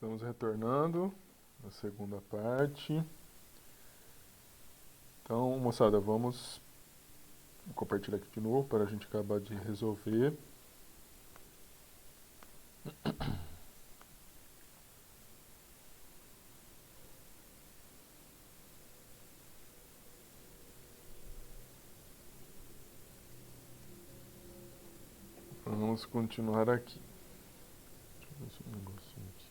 Estamos retornando na segunda parte. Então, moçada, vamos compartilhar aqui de novo para a gente acabar de resolver. Vamos continuar aqui. Deixa eu ver se um negocinho aqui.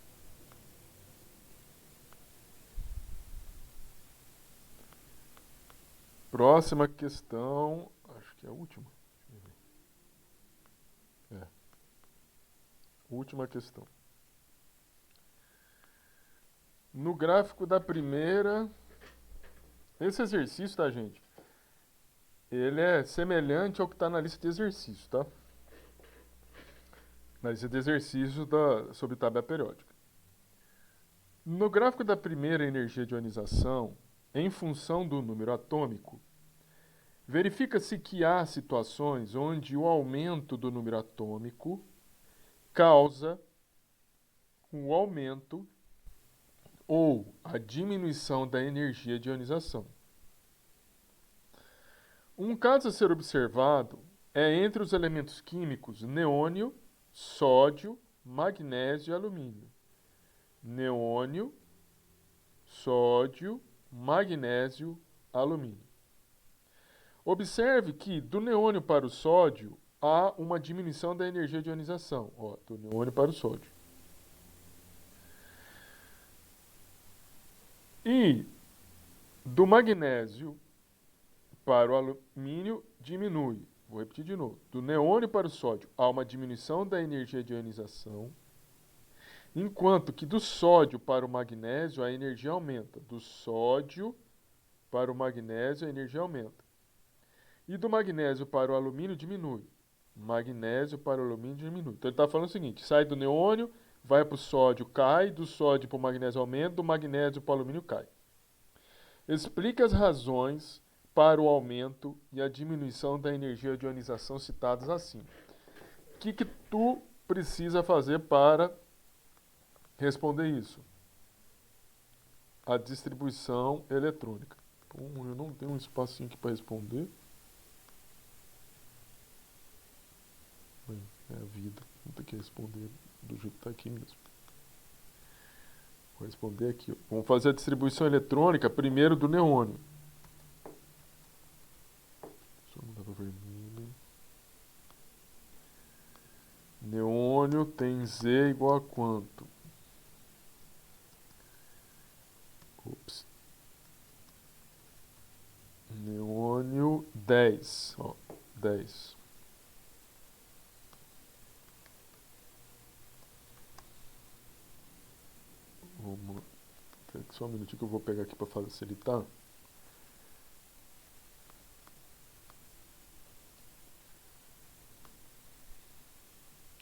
Próxima questão. Acho que é a última. Deixa eu ver. Última questão. No gráfico da primeira. Esse exercício, tá, gente? Ele é semelhante ao que está na lista de exercícios, tá? Na lista de exercícios sobre tabela periódica. No gráfico da primeira energia de ionização, em função do número atômico, verifica-se que há situações onde o aumento do número atômico causa o aumento ou a diminuição da energia de ionização. Um caso a ser observado é entre os elementos químicos neônio, sódio, magnésio e alumínio. Neônio, sódio, magnésio, alumínio. Observe que do neônio para o sódio há uma diminuição da energia de ionização. Do neônio para o sódio. E do magnésio para o alumínio diminui. Vou repetir de novo. Do neônio para o sódio há uma diminuição da energia de ionização, enquanto que do sódio para o magnésio a energia aumenta. Do sódio para o magnésio a energia aumenta. E do magnésio para o alumínio diminui. Magnésio para o alumínio diminui. Então ele está falando o seguinte: sai do neônio, vai para o sódio, cai, do sódio para o magnésio aumenta, do magnésio para o alumínio cai. Explique as razões para o aumento e a diminuição da energia de ionização citadas acima. O que tu precisa fazer para responder isso? A distribuição eletrônica. Bom, eu não tenho um espacinho aqui para responder. É a vida. Vou ter que responder do jeito que está aqui mesmo. Vou responder aqui. Vamos fazer a distribuição eletrônica primeiro do neônio. Deixa eu mudar para vermelho. Neônio tem Z igual a quanto? Ops. Neônio 10. 10. Vamos. Só um minutinho que eu vou pegar aqui para facilitar.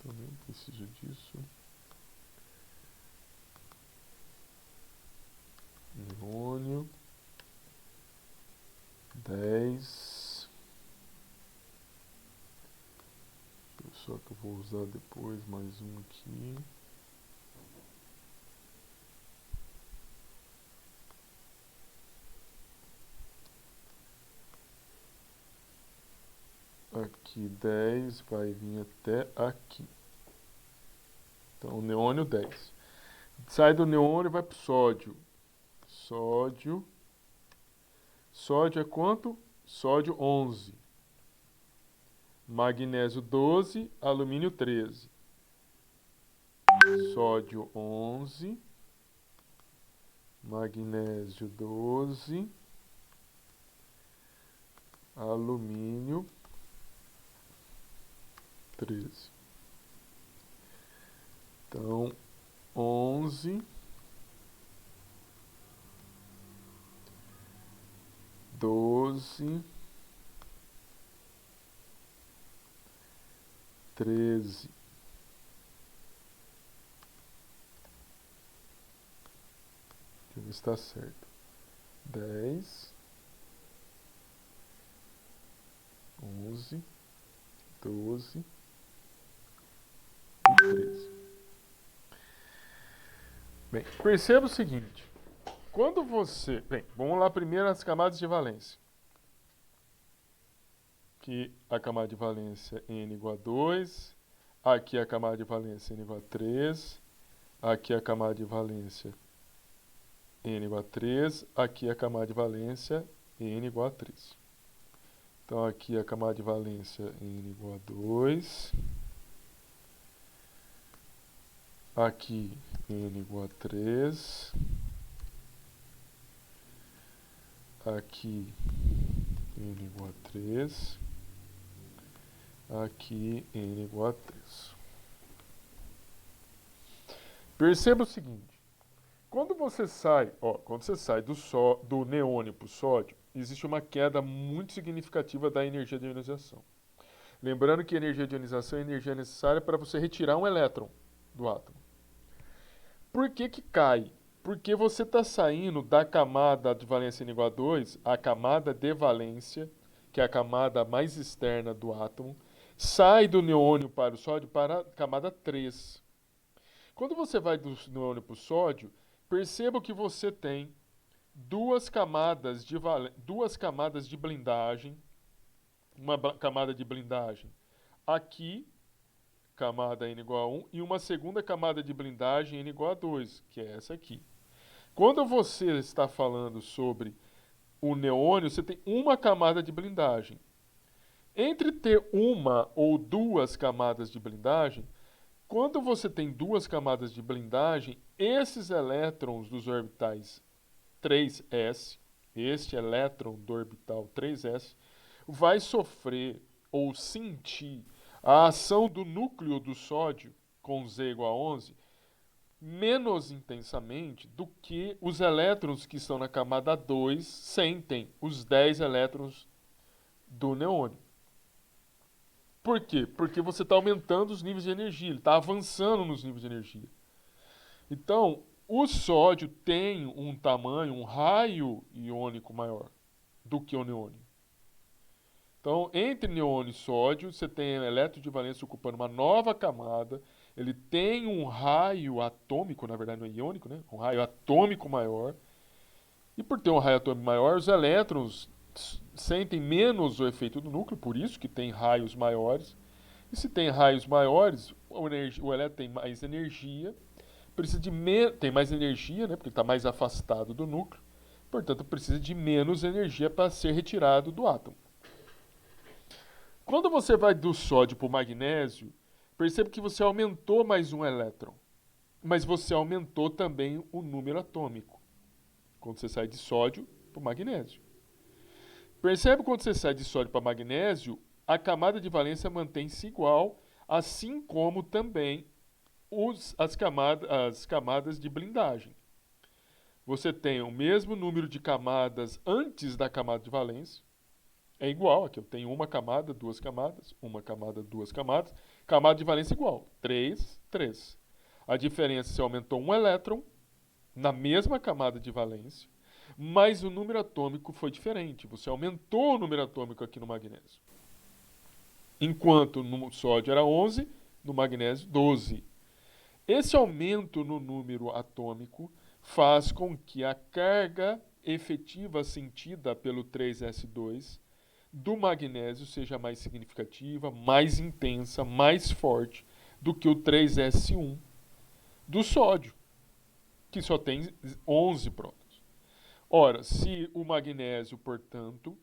Também preciso disso. Neônio 10. Só que eu vou usar depois mais um aqui. Aqui 10 vai vir até aqui. Então, neônio 10. Sai do neônio e vai para o sódio. Sódio. Sódio é quanto? Sódio 11. Magnésio 12, alumínio 13. Sódio 11. Magnésio 12. Alumínio 13. Então, 11, 12, 13. Deixa eu ver se está certo. 10, 11, 12 e 13. Bem, perceba o seguinte. Quando você... Bem, vamos lá primeiro as camadas de valência. Aqui a camada de valência N igual a 2. Aqui a camada de valência N igual a 3. Aqui a camada de valência N igual a 3. Aqui a camada de valência N igual a 3. Então aqui a camada de valência N igual a 2. Aqui N igual a 3. Aqui N igual a 3. Aqui N igual a 3. Perceba o seguinte. Quando você sai do neônio para o sódio, existe uma queda muito significativa da energia de ionização. Lembrando que a energia de ionização é a energia necessária para você retirar um elétron do átomo. Por que que cai? Porque você está saindo da camada de valência N igual a 2, a camada de valência, que é a camada mais externa do átomo, sai do neônio para o sódio para a camada 3. Quando você vai do neônio para o sódio, perceba que você tem duas camadas de blindagem. Uma camada de blindagem aqui, camada N igual a 1, e uma segunda camada de blindagem N igual a 2, que é essa aqui. Quando você está falando sobre o neônio, você tem uma camada de blindagem. Entre ter uma ou duas camadas de blindagem, quando você tem duas camadas de blindagem, esses elétrons dos orbitais 3s, este elétron do orbital 3s, vai sofrer ou sentir a ação do núcleo do sódio, com Z igual a 11, menos intensamente do que os elétrons que estão na camada 2 sentem os 10 elétrons do neônio. Por quê? Porque você está aumentando os níveis de energia, ele está avançando nos níveis de energia. Então, o sódio tem um tamanho, um raio iônico maior do que o neônio. Então, entre neônio e sódio, você tem elétron de valência ocupando uma nova camada. Ele tem um raio atômico, na verdade não é iônico, né? Um raio atômico maior. E por ter um raio atômico maior, os elétrons sentem menos o efeito do núcleo, por isso que tem raios maiores. E se tem raios maiores, o elétron tem mais energia, tem mais energia, né? Porque está mais afastado do núcleo. Portanto, precisa de menos energia para ser retirado do átomo. Quando você vai do sódio para o magnésio, percebe que você aumentou mais um elétron, mas você aumentou também o número atômico. Quando você sai de sódio para o magnésio. Percebe quando você sai de sódio para magnésio, a camada de valência mantém-se igual, assim como também as camadas de blindagem. Você tem o mesmo número de camadas antes da camada de valência. É igual, aqui eu tenho uma camada, duas camadas, uma camada, duas camadas. Camada de valência igual, 3, 3. A diferença é se aumentou um elétron na mesma camada de valência, mas o número atômico foi diferente. Você aumentou o número atômico aqui no magnésio. Enquanto no sódio era 11, no magnésio 12. Esse aumento no número atômico faz com que a carga efetiva sentida pelo 3s2 do magnésio seja mais significativa, mais intensa, mais forte do que o 3s1 do sódio, que só tem 11 prótons. Ora, se o magnésio, portanto,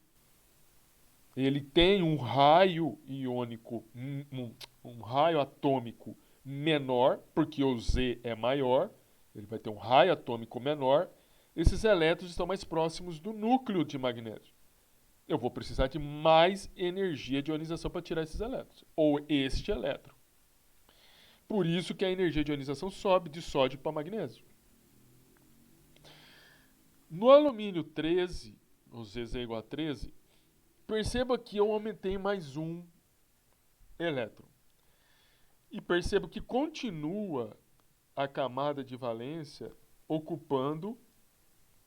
ele tem um raio iônico, um raio atômico menor, porque o Z é maior, ele vai ter um raio atômico menor, esses elétrons estão mais próximos do núcleo de magnésio. Eu vou precisar de mais energia de ionização para tirar esses elétrons, ou este elétron. Por isso que a energia de ionização sobe de sódio para magnésio. No alumínio 13, o Zz é igual a 13, perceba que eu aumentei mais um elétron. E percebo que continua a camada de valência ocupando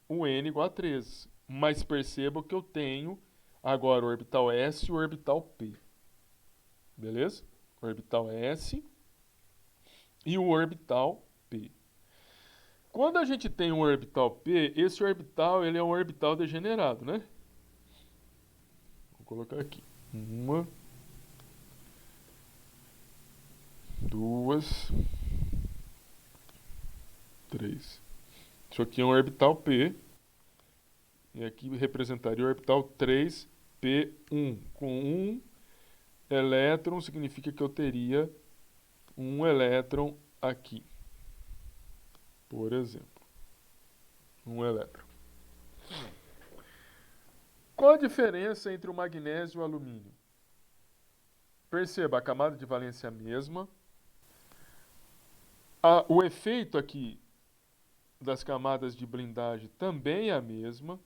o N igual a 13. Mas perceba que eu tenho agora o orbital S e o orbital P. Beleza? O orbital S e o orbital P. Quando a gente tem um orbital P, esse orbital ele é um orbital degenerado, né? Vou colocar aqui. 1, 2, 3. Isso aqui é um orbital P. E aqui representaria o orbital 3p1. Com um elétron significa que eu teria um elétron aqui. Por exemplo. Um elétron. Qual a diferença entre o magnésio e o alumínio? Perceba, a camada de valência é a mesma. O efeito aqui das camadas de blindagem também é a mesma.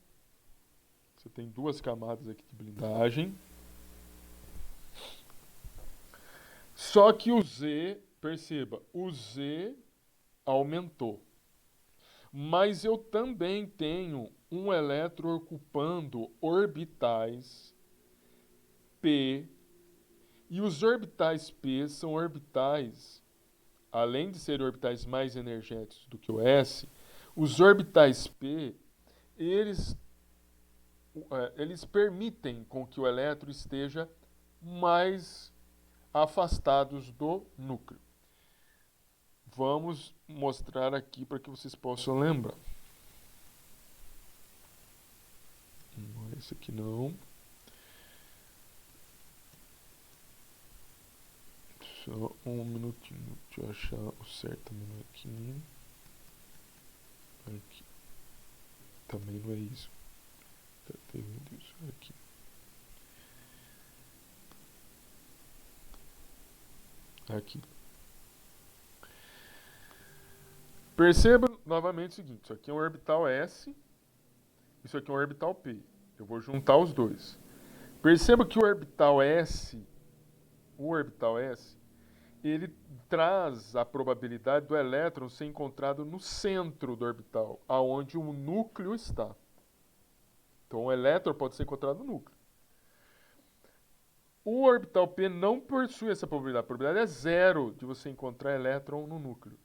Você tem duas camadas aqui de blindagem. Só que o Z, perceba, o Z aumentou. Mas eu também tenho um elétron ocupando orbitais P. E os orbitais P são orbitais, além de serem orbitais mais energéticos do que o S, os orbitais P, eles permitem com que o elétron esteja mais afastados do núcleo. Vamos mostrar aqui para que vocês possam lembrar. Esse aqui não. Só um minutinho. Deixa eu achar o certo aqui. Aqui. Também não é isso. Tá tendo isso aqui. Aqui. Perceba novamente o seguinte, isso aqui é um orbital S, isso aqui é um orbital P. Eu vou juntar os dois. Perceba que o orbital S, ele traz a probabilidade do elétron ser encontrado no centro do orbital, aonde o núcleo está. Então o elétron pode ser encontrado no núcleo. O orbital P não possui essa probabilidade. A probabilidade é zero de você encontrar elétron no núcleo.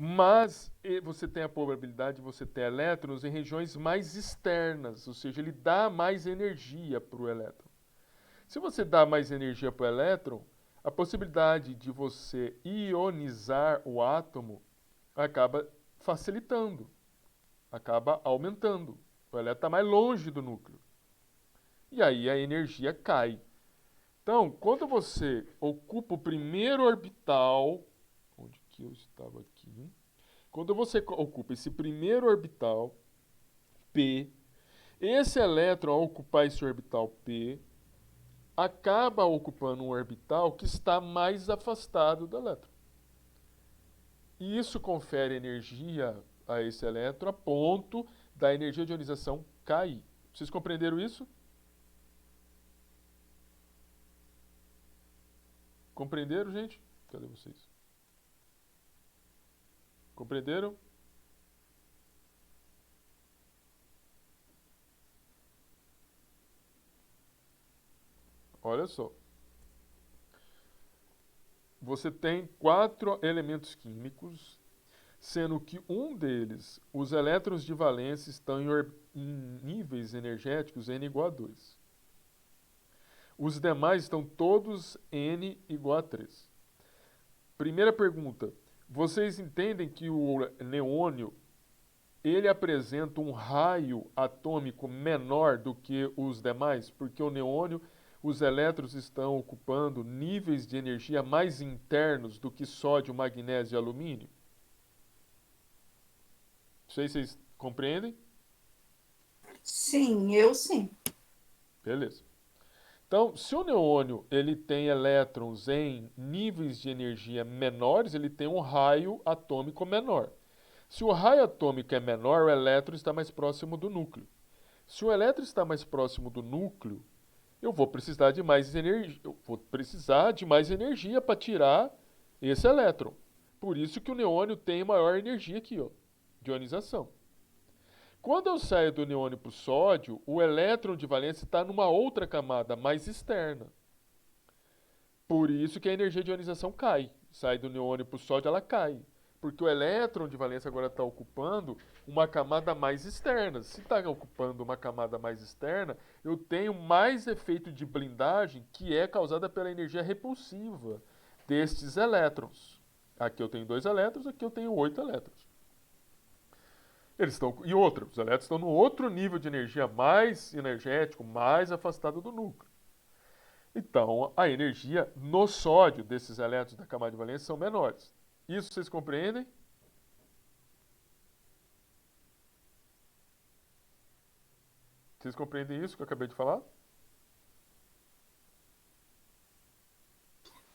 Mas você tem a probabilidade de você ter elétrons em regiões mais externas, ou seja, ele dá mais energia para o elétron. Se você dá mais energia para o elétron, a possibilidade de você ionizar o átomo acaba facilitando, acaba aumentando. O elétron está mais longe do núcleo. E aí a energia cai. Então, quando você ocupa o primeiro orbital, onde que eu estava aqui? Quando você ocupa esse primeiro orbital, P, esse elétron, ao ocupar esse orbital P, acaba ocupando um orbital que está mais afastado do elétron. E isso confere energia a esse elétron a ponto da energia de ionização cair. Vocês compreenderam isso? Compreenderam, gente? Cadê vocês? Compreenderam? Olha só. Você tem 4 elementos químicos, sendo que um deles, os elétrons de valência, estão em níveis energéticos N igual a 2. Os demais estão todos N igual a 3. Primeira pergunta. Vocês entendem que o neônio ele apresenta um raio atômico menor do que os demais? Porque o neônio, os elétrons estão ocupando níveis de energia mais internos do que sódio, magnésio e alumínio? Não sei se vocês compreendem? Sim, eu sim. Beleza. Então, se o neônio ele tem elétrons em níveis de energia menores, ele tem um raio atômico menor. Se o raio atômico é menor, o elétron está mais próximo do núcleo. Se o elétron está mais próximo do núcleo, eu vou precisar de mais energia para tirar esse elétron. Por isso que o neônio tem maior energia aqui, ó, de ionização. Quando eu saio do neônio para o sódio, o elétron de valência está numa outra camada, mais externa. Por isso que a energia de ionização cai. Sai do neônio para o sódio, ela cai. Porque o elétron de valência agora está ocupando uma camada mais externa. Se está ocupando uma camada mais externa, eu tenho mais efeito de blindagem que é causada pela energia repulsiva destes elétrons. Aqui eu tenho 2 elétrons, aqui eu tenho 8 elétrons. Eles estão, e outra, os elétrons estão no outro nível de energia mais energético, mais afastado do núcleo. Então, a energia no sódio desses elétrons da camada de valência são menores. Isso vocês compreendem? Vocês compreendem isso que eu acabei de falar?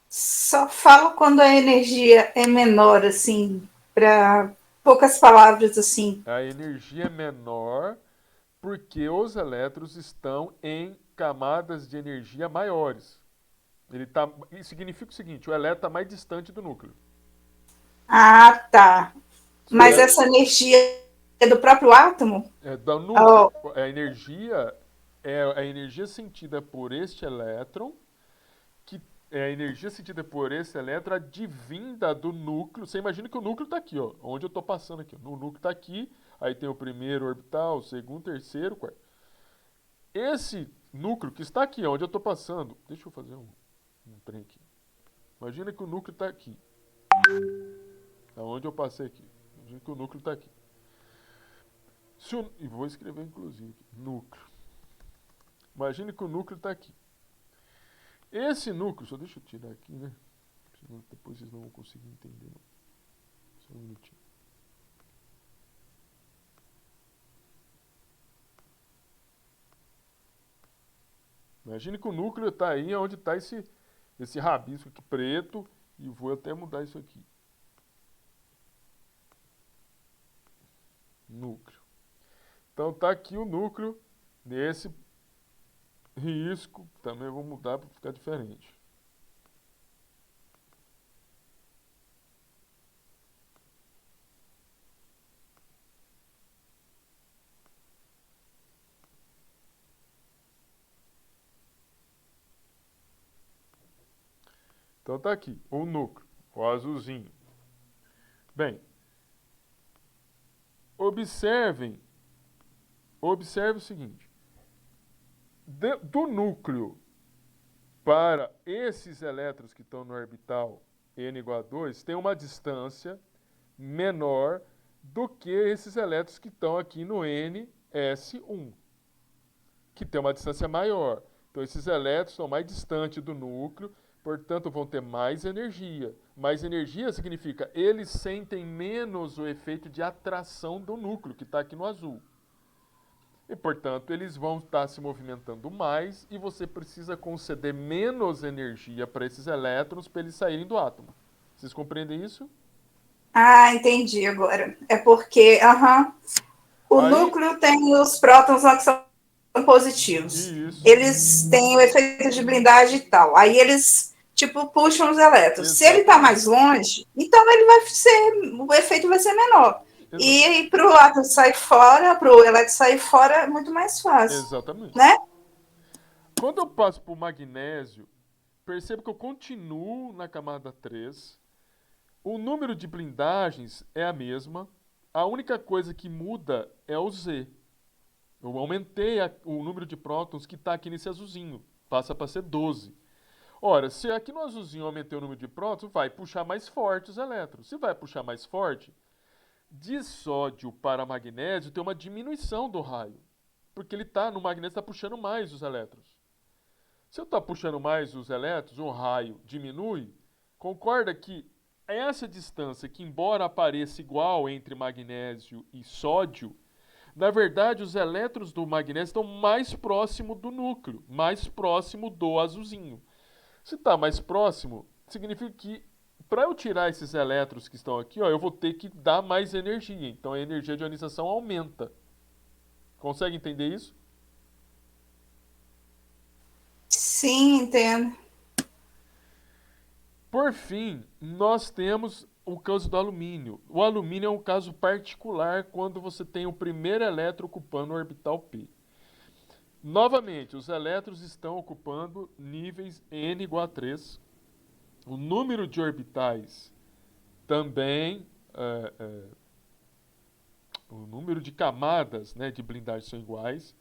Só falo quando a energia é menor, assim, para poucas palavras, assim. A energia é menor porque os elétrons estão em camadas de energia maiores. Isso significa o seguinte, o elétron está mais distante do núcleo. Ah, tá. Se o Mas elétron essa energia é do próprio átomo? é do núcleo, Oh, a energia é a energia sentida por este elétron, que é a energia sentida por esse elétron advinda do núcleo. Você imagina que o núcleo está aqui, ó, onde eu estou passando aqui. O núcleo está aqui, aí tem o primeiro orbital, o segundo, terceiro, quarto. Esse núcleo que está aqui, onde eu estou passando, deixa eu fazer um trem aqui. Imagina que o núcleo está aqui, aonde eu passei aqui. Imagina que o núcleo está aqui. E vou escrever inclusive, núcleo. Imagine que o núcleo está aqui. Esse núcleo, só deixa eu tirar aqui, né? Senão depois vocês não vão conseguir entender. Não. Só um minutinho. Imagine que o núcleo está aí onde está esse rabisco aqui preto. E vou até mudar isso aqui. Núcleo. Então está aqui o núcleo nesse risco. Também vou mudar para ficar diferente. Então tá aqui, o núcleo, o azulzinho. Bem, observe o seguinte. Do núcleo para esses elétrons que estão no orbital n igual a 2, tem uma distância menor do que esses elétrons que estão aqui no NS1, que tem uma distância maior. Então, esses elétrons são mais distantes do núcleo, portanto, vão ter mais energia. Mais energia significa eles sentem menos o efeito de atração do núcleo, que está aqui no azul. E, portanto, eles vão estar se movimentando mais e você precisa conceder menos energia para esses elétrons para eles saírem do átomo. Vocês compreendem isso? ah, entendi agora. É porque, o Aí, núcleo tem os prótons lá que são positivos. isso, Eles têm o efeito de blindagem e tal. Aí eles, tipo, puxam os elétrons. Se ele está exatamente. mais longe, então ele vai ser, o efeito vai ser menor. Exatamente. E para o átomo sair fora, para o elétron sair fora, é muito mais fácil, Exatamente. né? Quando eu passo para o magnésio, percebo que eu continuo na camada 3. O número de blindagens é a mesma. A única coisa que muda é o Z. Eu aumentei o número de prótons que está aqui nesse azulzinho. Passa para ser 12. Ora, se aqui no azulzinho eu aumentei o número de prótons, vai puxar mais forte os elétrons. Se vai puxar mais forte, de sódio para magnésio tem uma diminuição do raio. Porque ele tá no magnésio está puxando mais os elétrons. Se eu estou puxando mais os elétrons, o raio diminui. Concorda que essa distância, que embora apareça igual entre magnésio e sódio, na verdade os elétrons do magnésio estão mais próximo do núcleo, mais próximo do azulzinho. Se está mais próximo, significa que para eu tirar esses elétrons que estão aqui, ó, eu vou ter que dar mais energia. Então a energia de ionização aumenta. Consegue entender isso? Sim, entendo. Por fim, nós temos o caso do alumínio. O alumínio é um caso particular quando você tem o primeiro elétron ocupando o orbital P. Novamente, os elétrons estão ocupando níveis n igual a 3. O número de orbitais também é, é, o número de camadas, né, de blindagem são iguais.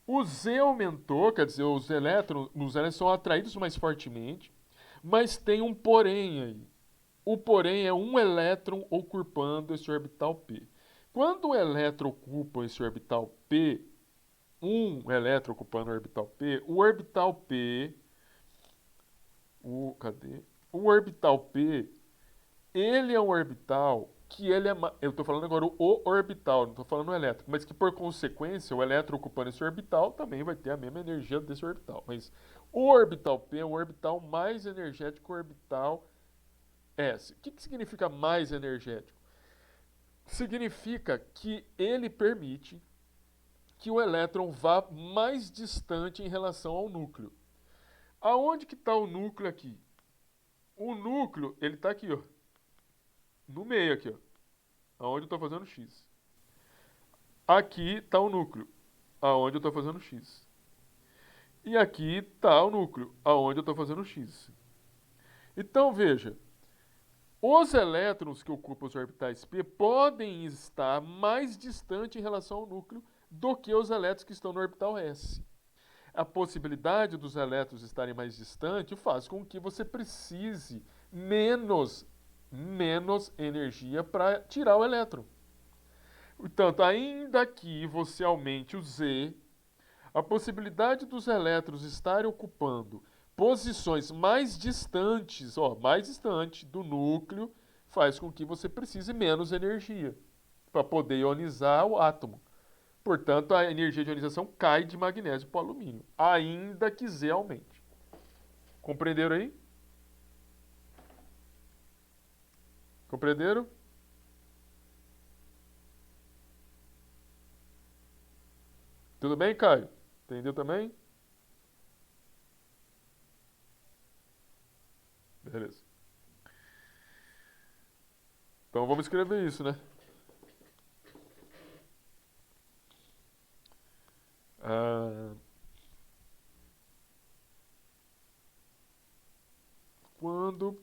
O Z aumentou, quer dizer, os elétrons são atraídos mais fortemente, mas tem um porém aí. O porém é um elétron ocupando esse orbital P. Quando o elétron ocupa esse orbital P, um elétron ocupando o orbital P, o orbital P, cadê? O orbital P, ele é um orbital que ele é, eu estou falando agora o orbital, não estou falando o elétron, mas que por consequência o elétron ocupando esse orbital também vai ter a mesma energia desse orbital. Mas o orbital P é o orbital mais energético que o orbital S. O que significa mais energético? Significa que ele permite que o elétron vá mais distante em relação ao núcleo. Aonde que está o núcleo aqui? O núcleo, ele está aqui, ó. No meio aqui, ó. Aonde eu estou fazendo X. Aqui está o núcleo, aonde eu estou fazendo X. E aqui está o núcleo, aonde eu estou fazendo X. Então, veja, os elétrons que ocupam os orbitais P podem estar mais distante em relação ao núcleo do que os elétrons que estão no orbital S. A possibilidade dos elétrons estarem mais distantes faz com que você precise menos energia para tirar o elétron. Portanto, ainda que você aumente o Z, a possibilidade dos elétrons estarem ocupando posições mais distantes do núcleo, faz com que você precise menos energia para poder ionizar o átomo. Portanto, a energia de ionização cai de magnésio para alumínio, ainda que Z aumente. Compreenderam aí? Compreenderam? Tudo bem, Caio? Entendeu também? Beleza. Então vamos escrever isso, né? Ah, quando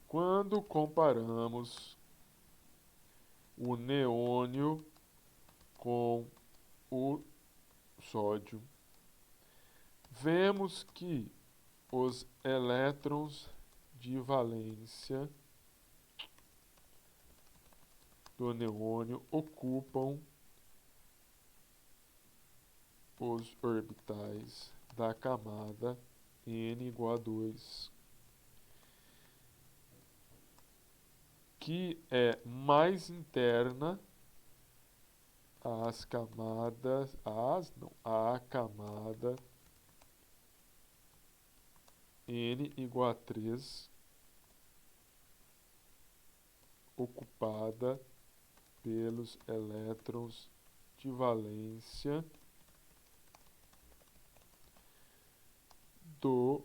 quando comparamos o neônio com o sódio, vemos que os elétrons de valência do neônio ocupam os orbitais da camada N igual a 2, que é mais interna às camadas, à camada N igual a 3, ocupada pelos elétrons de valência do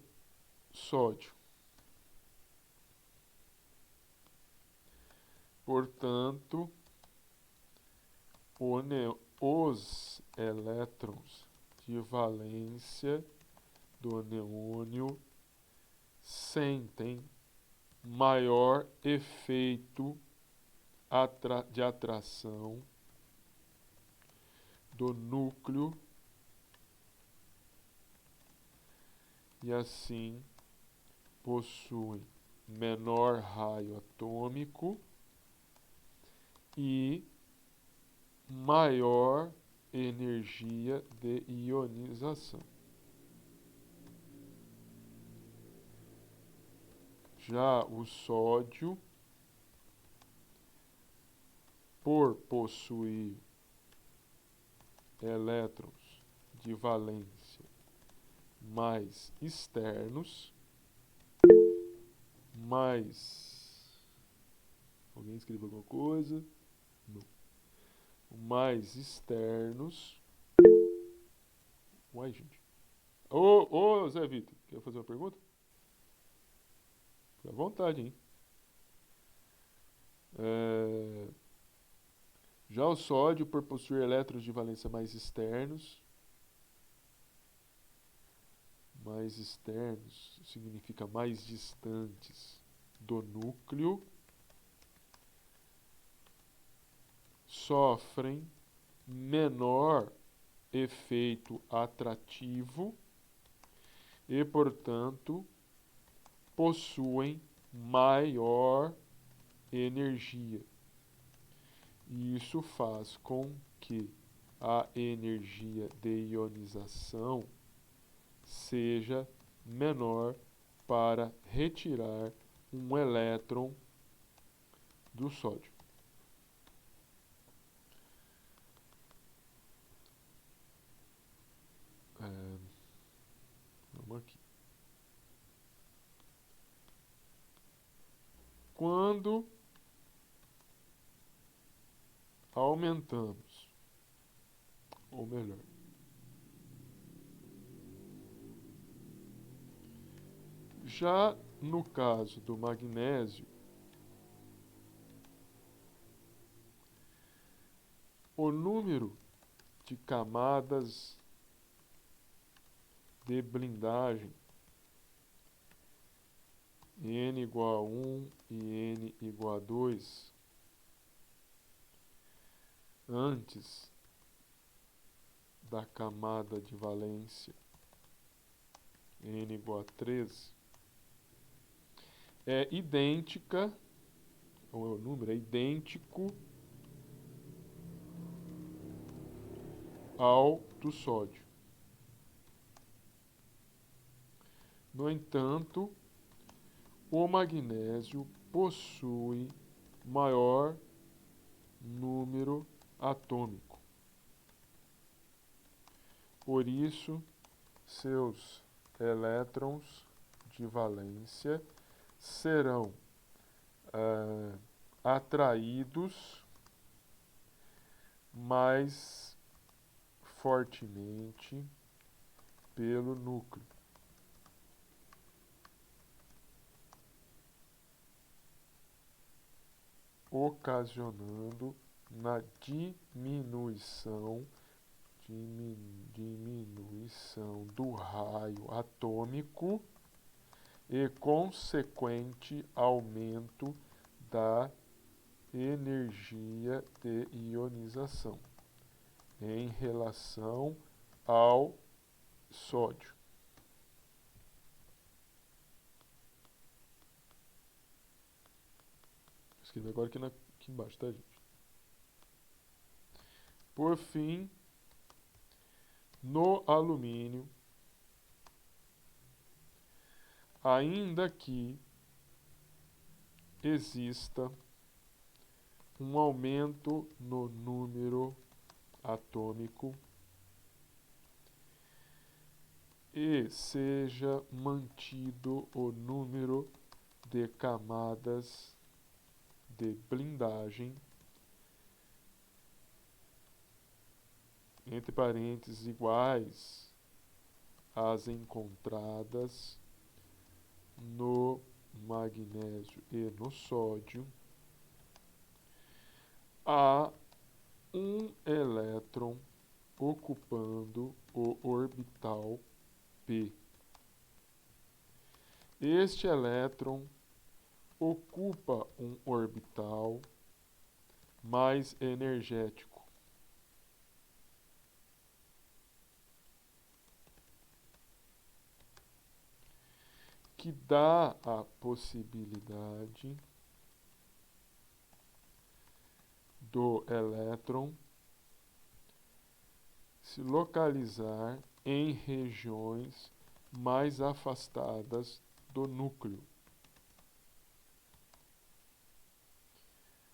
sódio. Portanto, os elétrons de valência do neônio sentem maior efeito de atração do núcleo e assim possuem menor raio atômico e maior energia de ionização. Já o sódio, por possuir elétrons de valência mais externos, alguém escreveu alguma coisa? Não. Mais externos. Uai, gente. Ô, Zé Vitor, quer fazer uma pergunta? Fique à vontade, hein? Já o sódio, por possuir elétrons de valência mais externos, mais externos, significa mais distantes do núcleo, sofrem menor efeito atrativo e, portanto, possuem maior energia. Isso faz com que a energia de ionização seja menor para retirar um elétron do sódio. Vamos aqui. Quando aumentamos, ou melhor, já no caso do magnésio, o número de camadas de blindagem N igual a 1 e N igual a 2 antes da camada de valência N igual a 3 é idêntica, ou o número é idêntico ao do sódio. No entanto, o magnésio possui maior número atômico. Por isso, seus elétrons de valência serão atraídos mais fortemente pelo núcleo. Ocasionando na diminuição do raio atômico e consequente aumento da energia de ionização em relação ao sódio. Vou escrever agora aqui embaixo, tá, gente? Por fim, no alumínio, ainda que exista um aumento no número atômico e seja mantido o número de camadas de blindagem, entre parênteses, iguais às encontradas no magnésio e no sódio, há um elétron ocupando o orbital P. Este elétron ocupa um orbital mais energético, que dá a possibilidade do elétron se localizar em regiões mais afastadas do núcleo,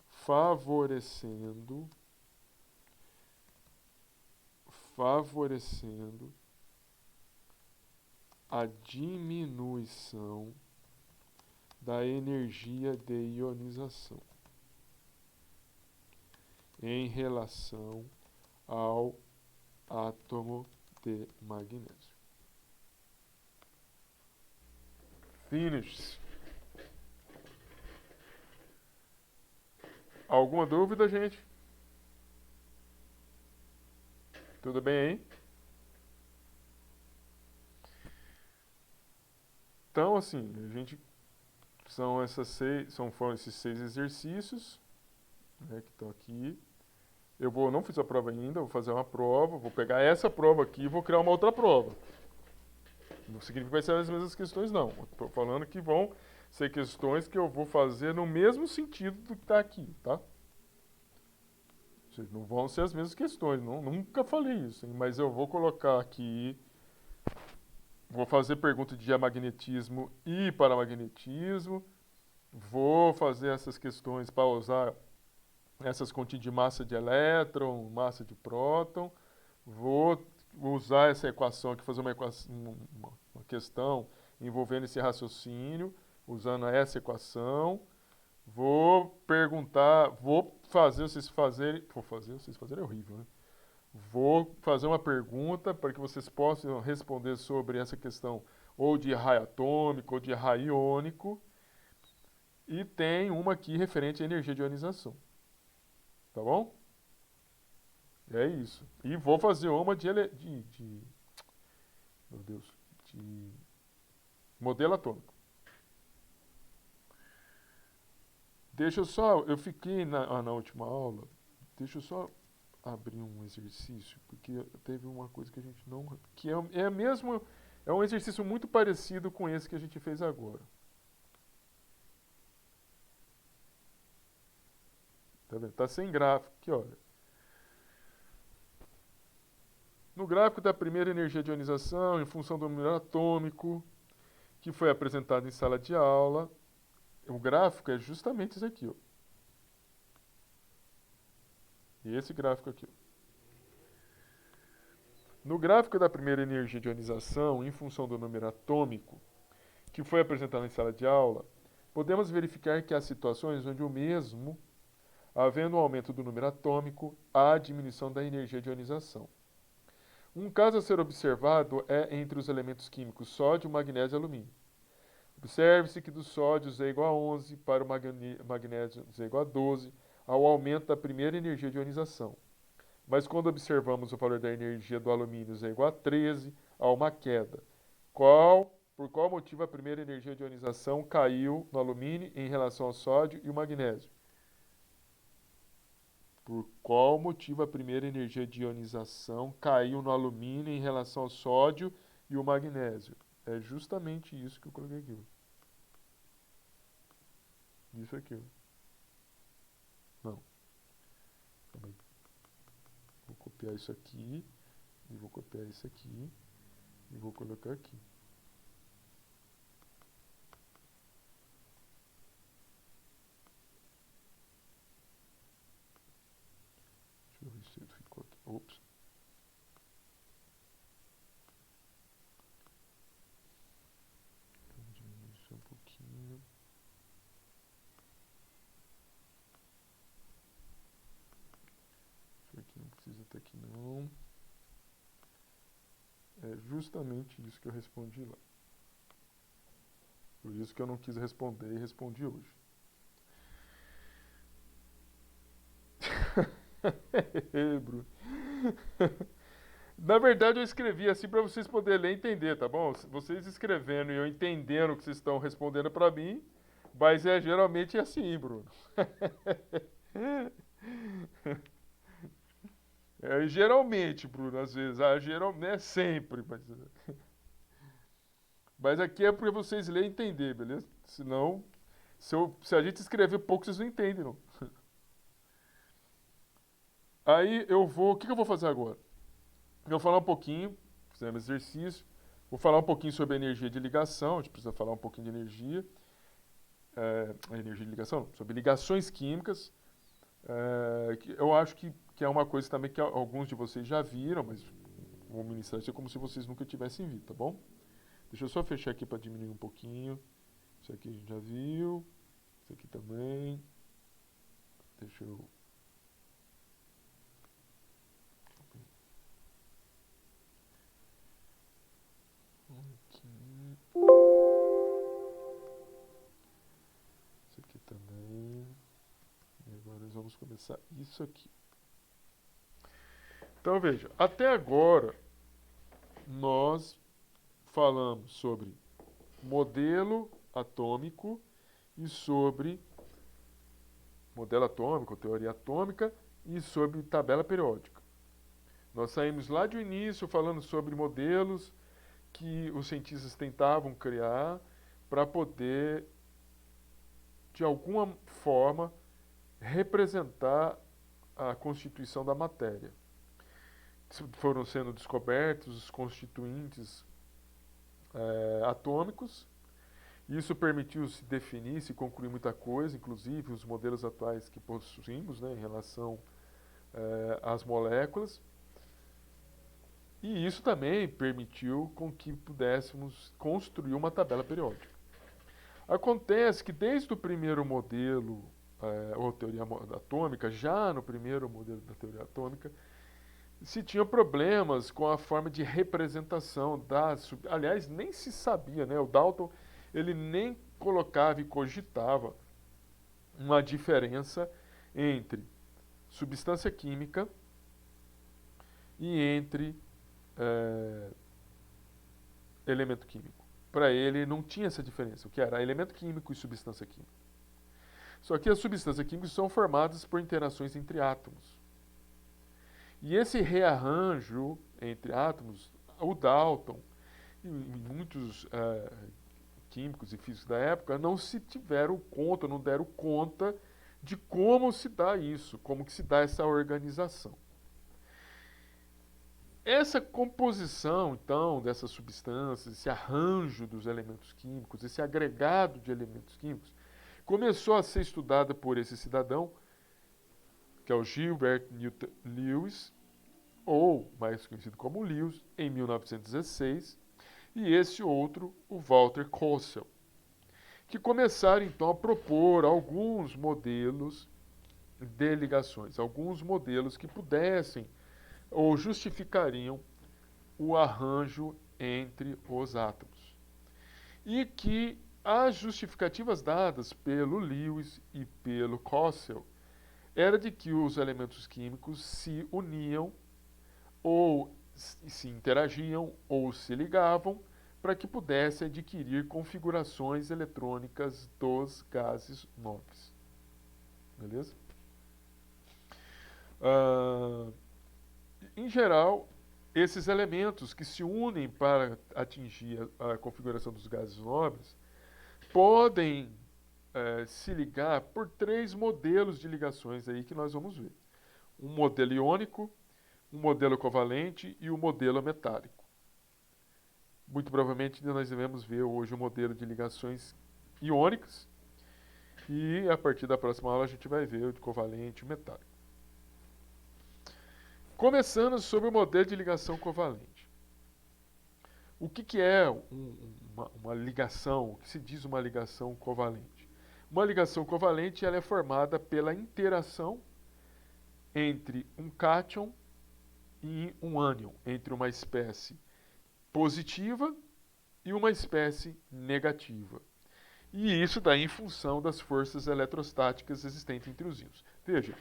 favorecendo a diminuição da energia de ionização em relação ao átomo de magnésio. Finish. Alguma dúvida, gente? Tudo bem aí? Então, assim, foram esses 6 exercícios, né, que estão aqui. Não fiz a prova ainda, vou fazer uma prova, vou pegar essa prova aqui e vou criar uma outra prova. Não significa que vai ser as mesmas questões, não. Estou falando que vão ser questões que eu vou fazer no mesmo sentido do que está aqui, tá? Não vão ser as mesmas questões, nunca falei isso, hein? Mas eu vou colocar aqui, vou fazer pergunta de diamagnetismo e paramagnetismo, vou fazer essas questões para usar essas continhas de massa de elétron, massa de próton, vou usar essa equação aqui, fazer uma questão envolvendo esse raciocínio, usando essa equação. Vou perguntar, vou fazer vocês fazerem é horrível, né? Vou fazer uma pergunta para que vocês possam responder sobre essa questão ou de raio atômico ou de raio iônico. E tem uma aqui referente à energia de ionização. Tá bom? É isso. E vou fazer uma meu Deus, de modelo atômico. Eu fiquei na última aula, deixa eu só abrir um exercício, porque teve uma coisa que a gente não, que é um exercício muito parecido com esse que a gente fez agora. Tá vendo? Tá sem gráfico aqui, olha. No gráfico da primeira energia de ionização, em função do número atômico, que foi apresentado em sala de aula, o gráfico é justamente esse aqui, ó. E esse gráfico aqui, ó. No gráfico da primeira energia de ionização, em função do número atômico, que foi apresentado em sala de aula, podemos verificar que há situações onde o mesmo, havendo um aumento do número atômico, há diminuição da energia de ionização. Um caso a ser observado é entre os elementos químicos sódio, magnésio e alumínio. Observe-se que do sódio Z igual a 11 para o magnésio Z igual a 12, ao aumento da primeira energia de ionização. Mas quando observamos o valor da energia do alumínio Z igual a 13, há uma queda. Por qual motivo a primeira energia de ionização caiu no alumínio em relação ao sódio e o magnésio? Por qual motivo a primeira energia de ionização caiu no alumínio em relação ao sódio e o magnésio? É justamente isso que eu coloquei aqui. Isso aqui. Não. Calma aí. Vou copiar isso aqui. E vou copiar isso aqui. E vou colocar aqui. Deixa eu ver se ele ficou aqui. Ops. Vamos diminuir isso um pouquinho. Isso aqui não precisa estar aqui não. É justamente isso que eu respondi lá. Por isso que eu não quis responder e respondi hoje. Bruno. Na verdade, eu escrevi assim para vocês poderem ler e entender, tá bom? Vocês escrevendo e eu entendendo o que vocês estão respondendo para mim, mas geralmente é assim, Bruno. Geralmente, Bruno, às vezes, não é sempre, mas aqui é para vocês lerem e entender, beleza? Senão, se a gente escrever pouco, vocês não entendem, não. Aí o que eu vou fazer agora? Eu vou falar um pouquinho, fizemos exercício, vou falar um pouquinho sobre a energia de ligação, a gente precisa falar um pouquinho de energia, a energia de ligação, não, sobre ligações químicas, que eu acho que é uma coisa também que alguns de vocês já viram, mas vou ministrar isso como se vocês nunca tivessem visto, tá bom? Deixa eu só fechar aqui para diminuir um pouquinho. Isso aqui a gente já viu, isso aqui também. Deixa eu... Aqui. Isso aqui também. E agora nós vamos começar isso aqui. Então veja, até agora nós falamos sobre modelo atômico e sobre modelo atômico, teoria atômica e sobre tabela periódica. Nós saímos lá de início falando sobre modelos que os cientistas tentavam criar para poder, de alguma forma, representar a constituição da matéria. Foram sendo descobertos os constituintes atômicos. Isso permitiu se definir, se concluir muita coisa, inclusive os modelos atuais que possuímos, né, em relação às moléculas. E isso também permitiu com que pudéssemos construir uma tabela periódica. Acontece que desde o primeiro modelo, ou teoria atômica, já no primeiro modelo da teoria atômica, se tinha problemas com a forma de representação das... Aliás, nem se sabia, né? O Dalton ele nem colocava e cogitava uma diferença entre substância química e entre elemento químico. Para ele não tinha essa diferença, o que era elemento químico e substância química. Só que as substâncias químicas são formadas por interações entre átomos. E esse rearranjo entre átomos, o Dalton e muitos químicos e físicos da época não deram conta de como se dá isso, como que se dá essa organização. Essa composição, então, dessas substâncias, esse arranjo dos elementos químicos, esse agregado de elementos químicos, começou a ser estudada por esse cidadão, que é o Gilbert Newton Lewis, ou mais conhecido como Lewis, em 1916, e esse outro, o Walter Kossel, que começaram então a propor alguns modelos de ligações, alguns modelos que pudessem ou justificariam o arranjo entre os átomos. E que as justificativas dadas pelo Lewis e pelo Kossel era de que os elementos químicos se uniam ou se interagiam ou se ligavam para que pudesse adquirir configurações eletrônicas dos gases nobres. Beleza? Em geral, esses elementos que se unem para atingir a configuração dos gases nobres podem se ligar por 3 modelos de ligações aí que nós vamos ver. Um modelo iônico, um modelo covalente e um modelo metálico. Muito provavelmente nós devemos ver hoje o modelo de ligações iônicas e a partir da próxima aula a gente vai ver o de covalente e o metálico. Começando sobre o modelo de ligação covalente. O que é uma ligação? O que se diz uma ligação covalente? Uma ligação covalente ela é formada pela interação entre um cátion e um ânion, entre uma espécie positiva e uma espécie negativa. E isso daí em função das forças eletrostáticas existentes entre os íons. Veja,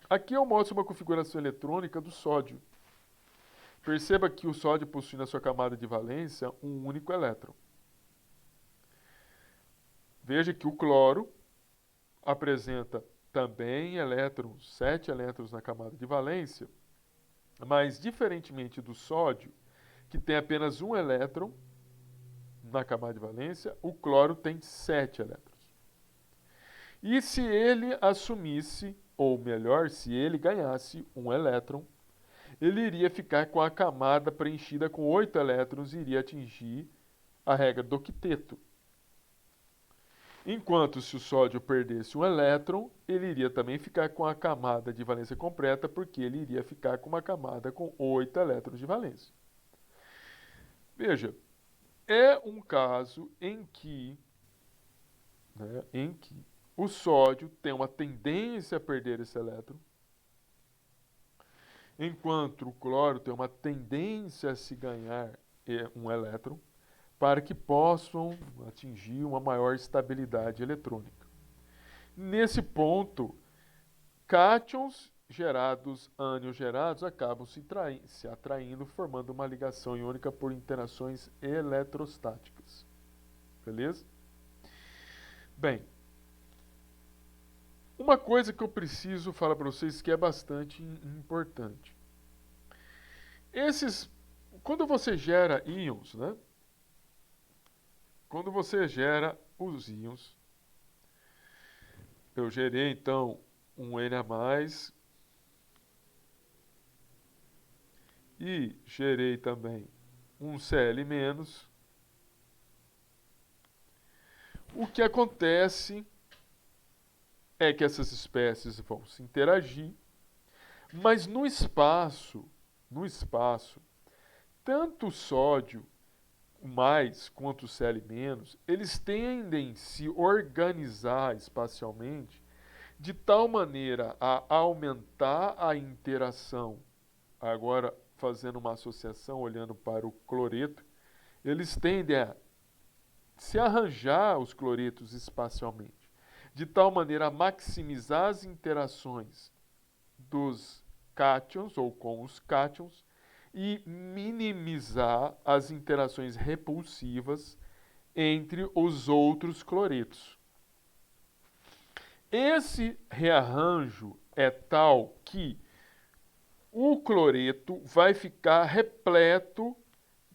aqui eu mostro uma configuração eletrônica do sódio. Perceba que o sódio possui na sua camada de valência um único elétron. Veja que o cloro apresenta também elétrons, 7 elétrons na camada de valência, mas diferentemente do sódio, que tem apenas um elétron na camada de valência, o cloro tem 7 elétrons. E se ele assumisse, ou melhor, se ele ganhasse um elétron, ele iria ficar com a camada preenchida com 8 elétrons e iria atingir a regra do octeto. Enquanto se o sódio perdesse um elétron, ele iria também ficar com a camada de valência completa, porque ele iria ficar com uma camada com 8 elétrons de valência. Veja, é um caso em que o sódio tem uma tendência a perder esse elétron, enquanto o cloro tem uma tendência a se ganhar um elétron, para que possam atingir uma maior estabilidade eletrônica. Nesse ponto, cátions gerados, ânions gerados, acabam se atraindo, formando uma ligação iônica por interações eletrostáticas. beleza? Bem, uma coisa que eu preciso falar para vocês que é bastante importante. Quando você gera íons, né? Quando você gera os íons, eu gerei então um N a mais e gerei também um Cl menos. O que acontece é que essas espécies vão se interagir, mas no espaço, tanto o sódio mais quanto o Cl menos, eles tendem a se organizar espacialmente de tal maneira a aumentar a interação. Agora, fazendo uma associação, olhando para o cloreto, eles tendem a se arranjar os cloretos espacialmente, de tal maneira a maximizar as interações dos cátions ou com os cátions e minimizar as interações repulsivas entre os outros cloretos. Esse rearranjo é tal que o cloreto vai ficar repleto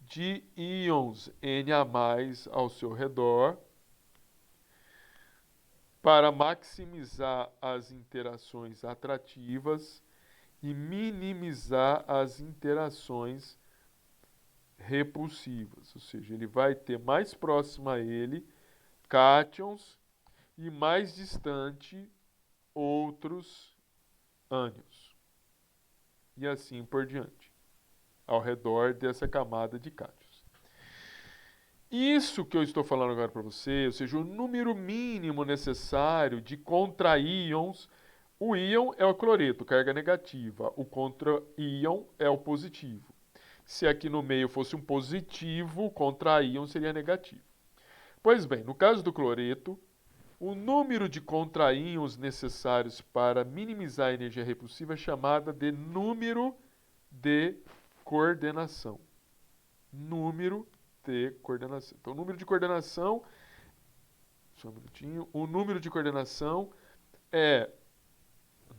de íons Na+ ao seu redor para maximizar as interações atrativas e minimizar as interações repulsivas. Ou seja, ele vai ter mais próximo a ele cátions e mais distante outros ânions. E assim por diante, ao redor dessa camada de cátions. Isso que eu estou falando agora para você, ou seja, o número mínimo necessário de contraíons. O íon é o cloreto, carga negativa. O contra-íon é o positivo. Se aqui no meio fosse um positivo, o contra-íon seria negativo. Pois bem, no caso do cloreto, o número de contraíons necessários para minimizar a energia repulsiva é chamada de número de coordenação. Número de coordenação. Então, o número de coordenação, só um minutinho, o número de coordenação é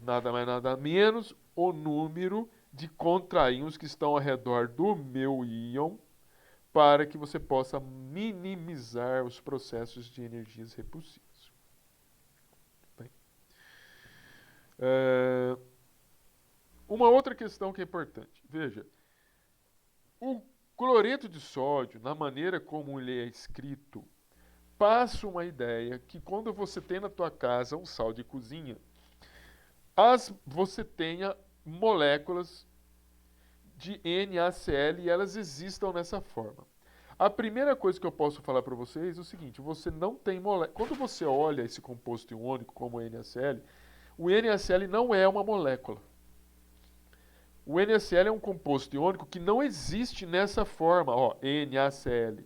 nada mais nada menos o número de contraíons que estão ao redor do meu íon para que você possa minimizar os processos de energias repulsivas. Bem, uma outra questão que é importante. Veja, o cloreto de sódio, na maneira como ele é escrito, passa uma ideia que quando você tem na tua casa um sal de cozinha, você tenha moléculas de NaCl e elas existam nessa forma. A primeira coisa que eu posso falar para vocês é o seguinte: você não tem molécula. Quando você olha esse composto iônico como NaCl, o NaCl não é uma molécula. O NaCl é um composto iônico que não existe nessa forma, ó, NaCl.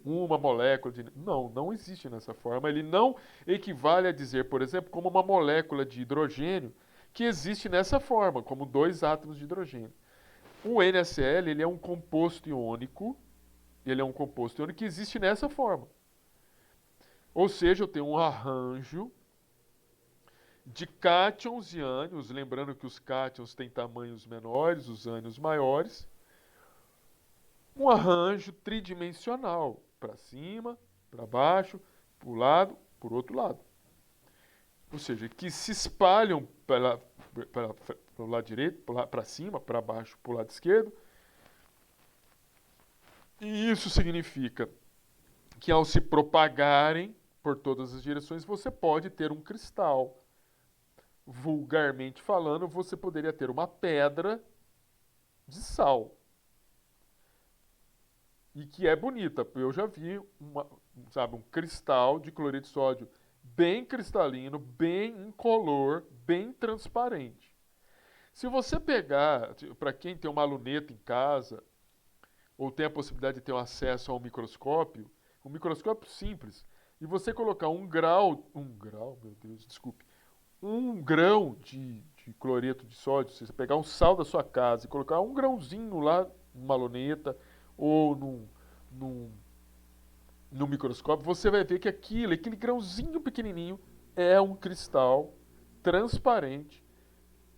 Uma molécula de... Não existe nessa forma. Ele não equivale a dizer, por exemplo, como uma molécula de hidrogênio que existe nessa forma, como 2 átomos de hidrogênio. O NaCl, ele é um composto iônico, que existe nessa forma. Ou seja, eu tenho um arranjo de cátions e ânions, lembrando que os cátions têm tamanhos menores, os ânions maiores. Um arranjo tridimensional, para cima, para baixo, para um lado, por outro lado. Ou seja, que se espalham pelo lado direito, para cima, para baixo, para o lado esquerdo. E isso significa que ao se propagarem por todas as direções, você pode ter um cristal. Vulgarmente falando, você poderia ter uma pedra de sal. E que é bonita. Eu já vi um cristal de cloreto de sódio bem cristalino, bem incolor, bem transparente. Se você pegar, para quem tem uma luneta em casa, ou tem a possibilidade de ter um acesso a um microscópio simples, e você colocar um grão de cloreto de sódio, se você pegar um sal da sua casa e colocar um grãozinho lá numa luneta, ou no microscópio, você vai ver que aquele grãozinho pequenininho, é um cristal transparente,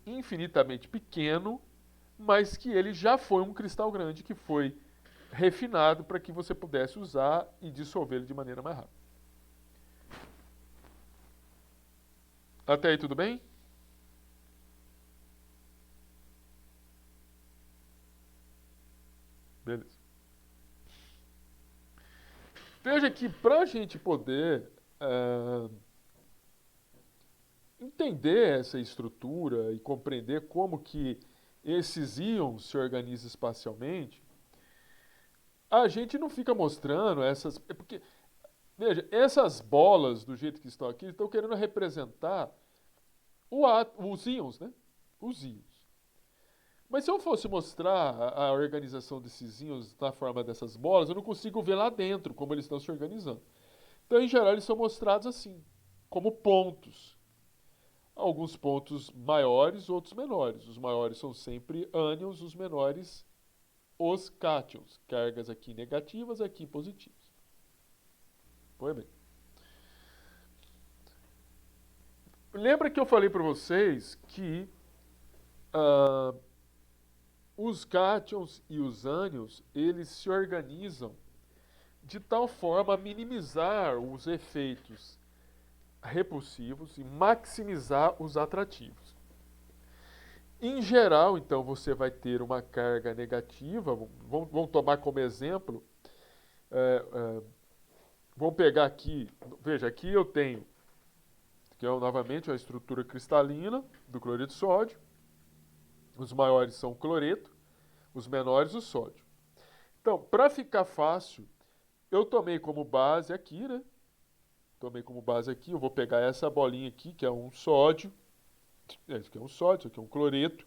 infinitamente pequeno, mas que ele já foi um cristal grande que foi refinado para que você pudesse usar e dissolver ele de maneira mais rápida. Até aí tudo bem? Beleza. Veja que para a gente poder entender essa estrutura e compreender como que esses íons se organizam espacialmente, a gente não fica mostrando essas... Porque, veja, essas bolas, do jeito que estão aqui, estão querendo representar os íons, né? Os íons. Mas se eu fosse mostrar a organização desses íons na forma dessas bolas, eu não consigo ver lá dentro como eles estão se organizando. Então, em geral, eles são mostrados assim, como pontos. Alguns pontos maiores, outros menores. Os maiores são sempre ânions, os menores, os cátions. Cargas aqui negativas, aqui positivas. Pois bem. Lembra que eu falei para vocês que os cátions e os ânions, eles se organizam de tal forma a minimizar os efeitos repulsivos e maximizar os atrativos. Em geral, então, você vai ter uma carga negativa. Vamos tomar como exemplo. Vamos pegar aqui. Veja, aqui eu tenho, que é novamente a estrutura cristalina do cloreto de sódio. Os maiores são o cloreto, os menores o sódio. Então, para ficar fácil, eu tomei como base aqui, né? Tomei como base aqui, eu vou pegar essa bolinha aqui, que é um sódio. Isso aqui é um sódio, isso aqui é um cloreto.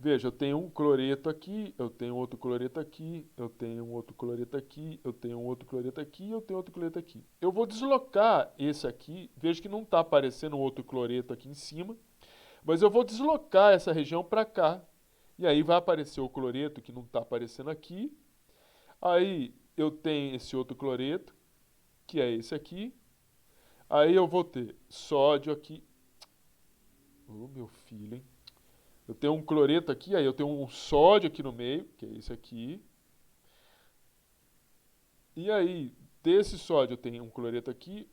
Veja, eu tenho um cloreto aqui, eu tenho outro cloreto aqui, eu tenho um outro cloreto aqui, eu tenho um outro cloreto aqui, eu tenho outro cloreto aqui. Eu vou deslocar esse aqui, veja que não está aparecendo um outro cloreto aqui em cima, mas eu vou deslocar essa região para cá. E aí vai aparecer o cloreto que não está aparecendo aqui. Aí eu tenho esse outro cloreto, que é esse aqui. Aí eu vou ter sódio aqui. Ô, meu filho, hein? Eu tenho um cloreto aqui, aí eu tenho um sódio aqui no meio, que é esse aqui. E aí, desse sódio eu tenho um cloreto aqui,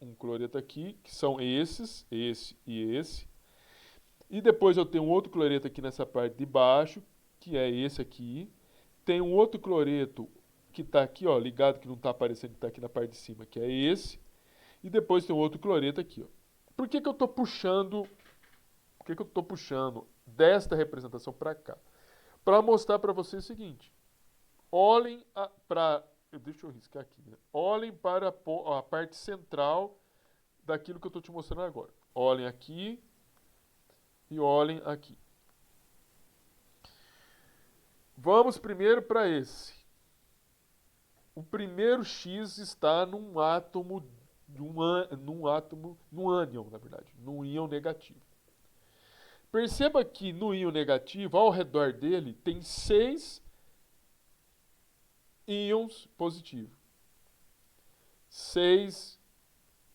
que são esses, esse e esse. E depois eu tenho um outro cloreto aqui nessa parte de baixo, que é esse aqui. Tem um outro cloreto que está aqui, ó, ligado, que não está aparecendo, que está aqui na parte de cima, que é esse. E depois tem um outro cloreto aqui, ó. Por que eu estou puxando... Por que eu estou puxando desta representação para cá? Para mostrar para vocês o seguinte. Olhem para... Deixa eu riscar aqui, né? Olhem para a parte central daquilo que eu estou te mostrando agora. Olhem aqui e olhem aqui. Vamos primeiro para esse. O primeiro X está num átomo, num ânion, na verdade, num íon negativo. Perceba que no íon negativo, ao redor dele, tem 6 íons positivos. 6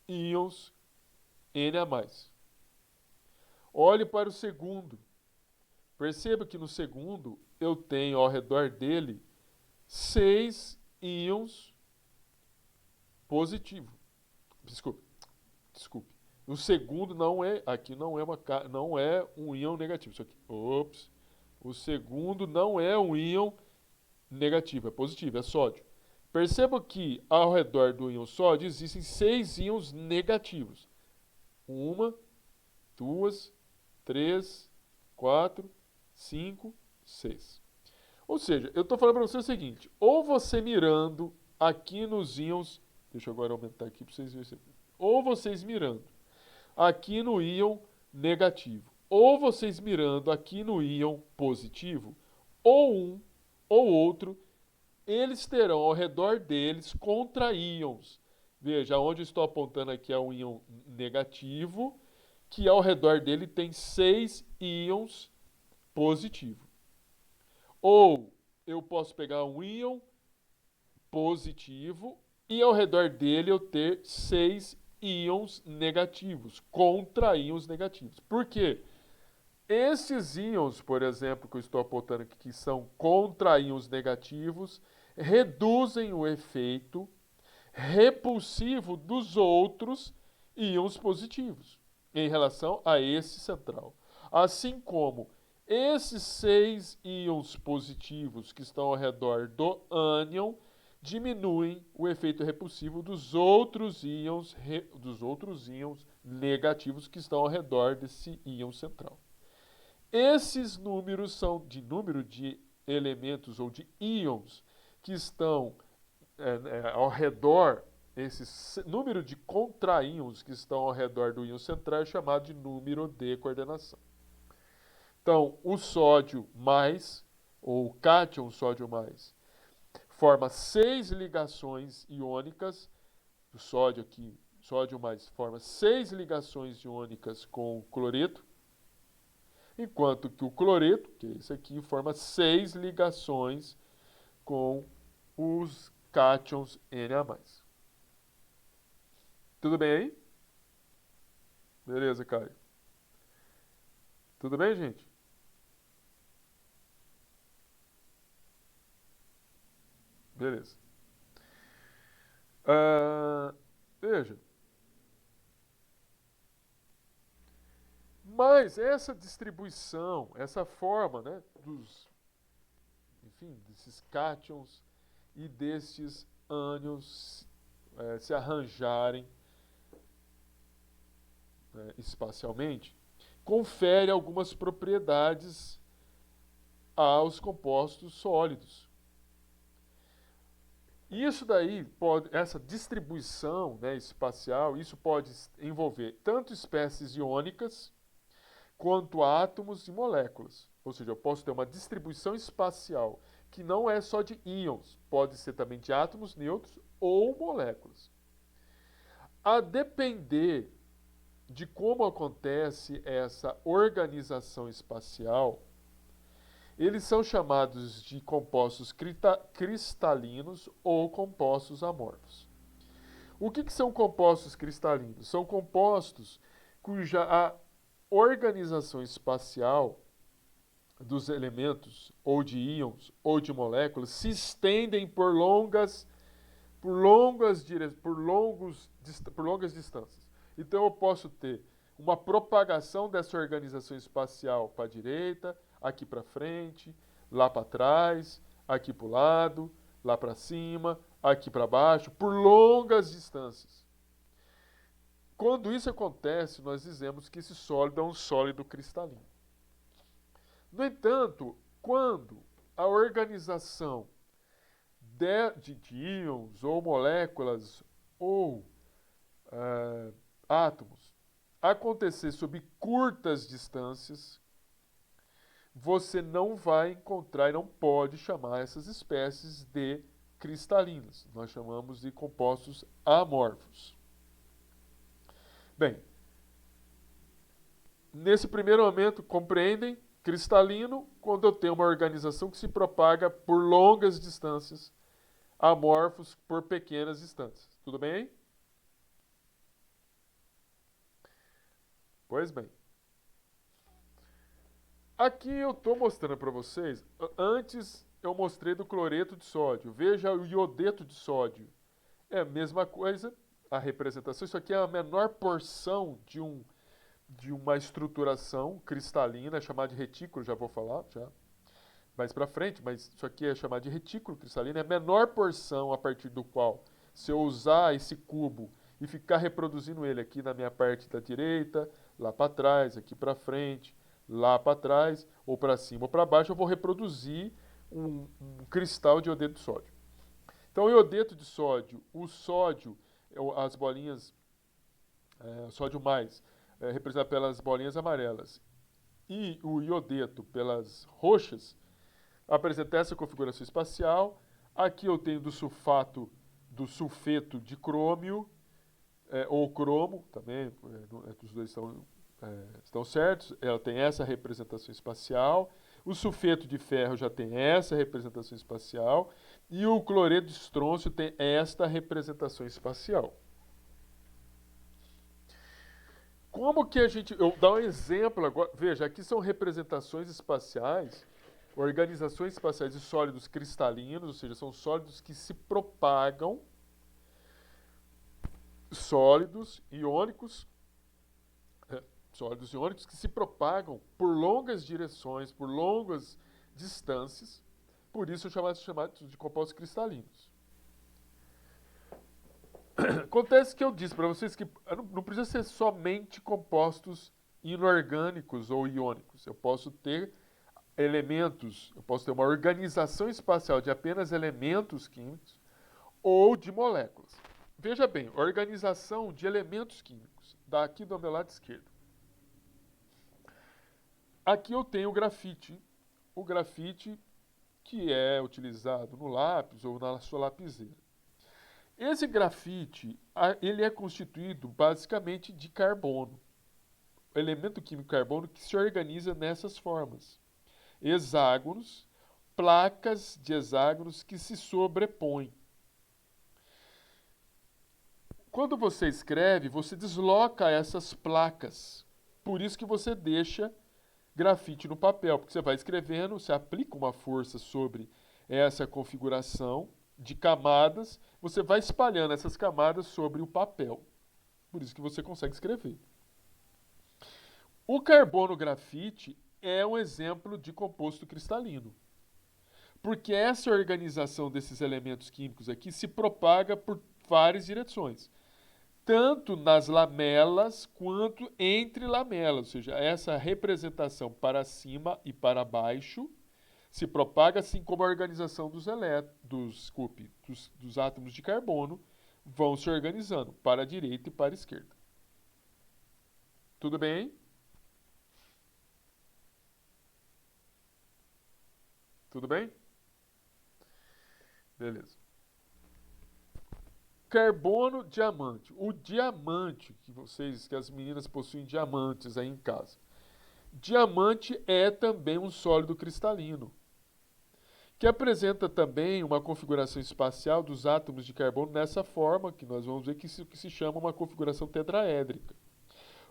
íons N a mais. Olhe para o segundo. Perceba que no segundo eu tenho ao redor dele 6 íons positivos. Desculpe. O segundo não é, aqui não é um íon negativo. Isso aqui. Ops. O segundo não é um íon negativo, é positivo, é sódio. Perceba que ao redor do íon sódio existem 6 íons negativos. 1, 2, 3, 4, 5, 6. Ou seja, eu estou falando para você o seguinte, ou você mirando aqui nos íons, deixa eu agora aumentar aqui para vocês verem, ou vocês mirando aqui no íon negativo, ou vocês mirando aqui no íon positivo, ou um ou outro, eles terão ao redor deles contra-íons. Veja, onde eu estou apontando aqui é um íon negativo, que ao redor dele tem 6 íons positivos. Ou eu posso pegar um íon positivo e ao redor dele eu ter 6 íons negativos, contra íons negativos. Por quê? Esses íons, por exemplo, que eu estou apontando aqui, que são contra íons negativos, reduzem o efeito repulsivo dos outros íons positivos em relação a esse central. Assim como esses 6 íons positivos que estão ao redor do ânion diminuem o efeito repulsivo dos outros íons negativos que estão ao redor desse íon central. Esses números são de número de elementos ou de íons que estão ao redor, esse número de contraíons que estão ao redor do íon central é chamado de número de coordenação. Então, o sódio mais, ou o cátion sódio mais, forma 6 ligações iônicas. O sódio aqui, sódio mais, forma 6 ligações iônicas com o cloreto, enquanto que o cloreto, que é esse aqui, forma 6 ligações com os cátions Na+. Tudo bem aí? Beleza, Caio. Tudo bem, gente? Beleza. Veja. Mas essa distribuição, essa forma, né, desses cátions e destes ânions se arranjarem espacialmente, confere algumas propriedades aos compostos sólidos. Isso daí, essa distribuição, né, espacial, isso pode envolver tanto espécies iônicas quanto átomos e moléculas. Ou seja, eu posso ter uma distribuição espacial que não é só de íons, pode ser também de átomos neutros ou moléculas. A depender de como acontece essa organização espacial, eles são chamados de compostos cristalinos ou compostos amorfos. O que são compostos cristalinos? São compostos cuja a organização espacial dos elementos, ou de íons, ou de moléculas, se estendem por longas distâncias. Então eu posso ter uma propagação dessa organização espacial para a direita, aqui para frente, lá para trás, aqui para o lado, lá para cima, aqui para baixo, por longas distâncias. Quando isso acontece, nós dizemos que esse sólido é um sólido cristalino. No entanto, quando a organização de íons ou moléculas ou átomos acontecer sob curtas distâncias, você não vai encontrar e não pode chamar essas espécies de cristalinas. Nós chamamos de compostos amorfos. Bem, nesse primeiro momento, compreendem? Cristalino, quando eu tenho uma organização que se propaga por longas distâncias, amorfos por pequenas distâncias. Tudo bem aí? Pois bem. Aqui eu estou mostrando para vocês, antes eu mostrei do cloreto de sódio. Veja o iodeto de sódio. É a mesma coisa, a representação. Isso aqui é a menor porção de uma estruturação cristalina, chamada de retículo, já vou falar já mais para frente, mas isso aqui é chamado de retículo cristalino, é a menor porção a partir do qual, se eu usar esse cubo e ficar reproduzindo ele aqui na minha parte da direita, lá para trás, aqui para frente, lá para trás, ou para cima ou para baixo, eu vou reproduzir um cristal de iodeto de sódio. Então, o iodeto de sódio, o sódio, as bolinhas, sódio mais, representado pelas bolinhas amarelas, e o iodeto pelas roxas, apresenta essa configuração espacial. Aqui eu tenho do sulfeto de crômio, ou cromo, também, os dois estão certos, ela tem essa representação espacial. O sulfeto de ferro já tem essa representação espacial. E o cloreto de estrôncio tem esta representação espacial. Como que a gente... Eu vou dar um exemplo agora. Veja, aqui são representações espaciais, organizações espaciais de sólidos cristalinos, ou seja, são sólidos que se propagam, sólidos iônicos que se propagam por longas direções, por longas distâncias, por isso chamados de compostos cristalinos. Acontece que eu disse para vocês que não precisa ser somente compostos inorgânicos ou iônicos. Eu posso ter elementos, eu posso ter uma organização espacial de apenas elementos químicos ou de moléculas. Veja bem, organização de elementos químicos, daqui do meu lado esquerdo. Aqui eu tenho o grafite que é utilizado no lápis ou na sua lapiseira. Esse grafite, ele é constituído basicamente de carbono. O elemento químico carbono que se organiza nessas formas. Hexágonos, placas de hexágonos que se sobrepõem. Quando você escreve, você desloca essas placas. Por isso que você deixa grafite no papel, porque você vai escrevendo, você aplica uma força sobre essa configuração de camadas, você vai espalhando essas camadas sobre o papel. Por isso que você consegue escrever. O carbono grafite é um exemplo de composto cristalino. Porque essa organização desses elementos químicos aqui se propaga por várias direções. Tanto nas lamelas quanto entre lamelas. Ou seja, essa representação para cima e para baixo se propaga, assim como a organização dos átomos de carbono vão se organizando para a direita e para a esquerda. Tudo bem? Tudo bem? Beleza. Carbono, diamante. O diamante, que as meninas possuem diamantes aí em casa. Diamante é também um sólido cristalino, que apresenta também uma configuração espacial dos átomos de carbono nessa forma, que nós vamos ver que se chama uma configuração tetraédrica.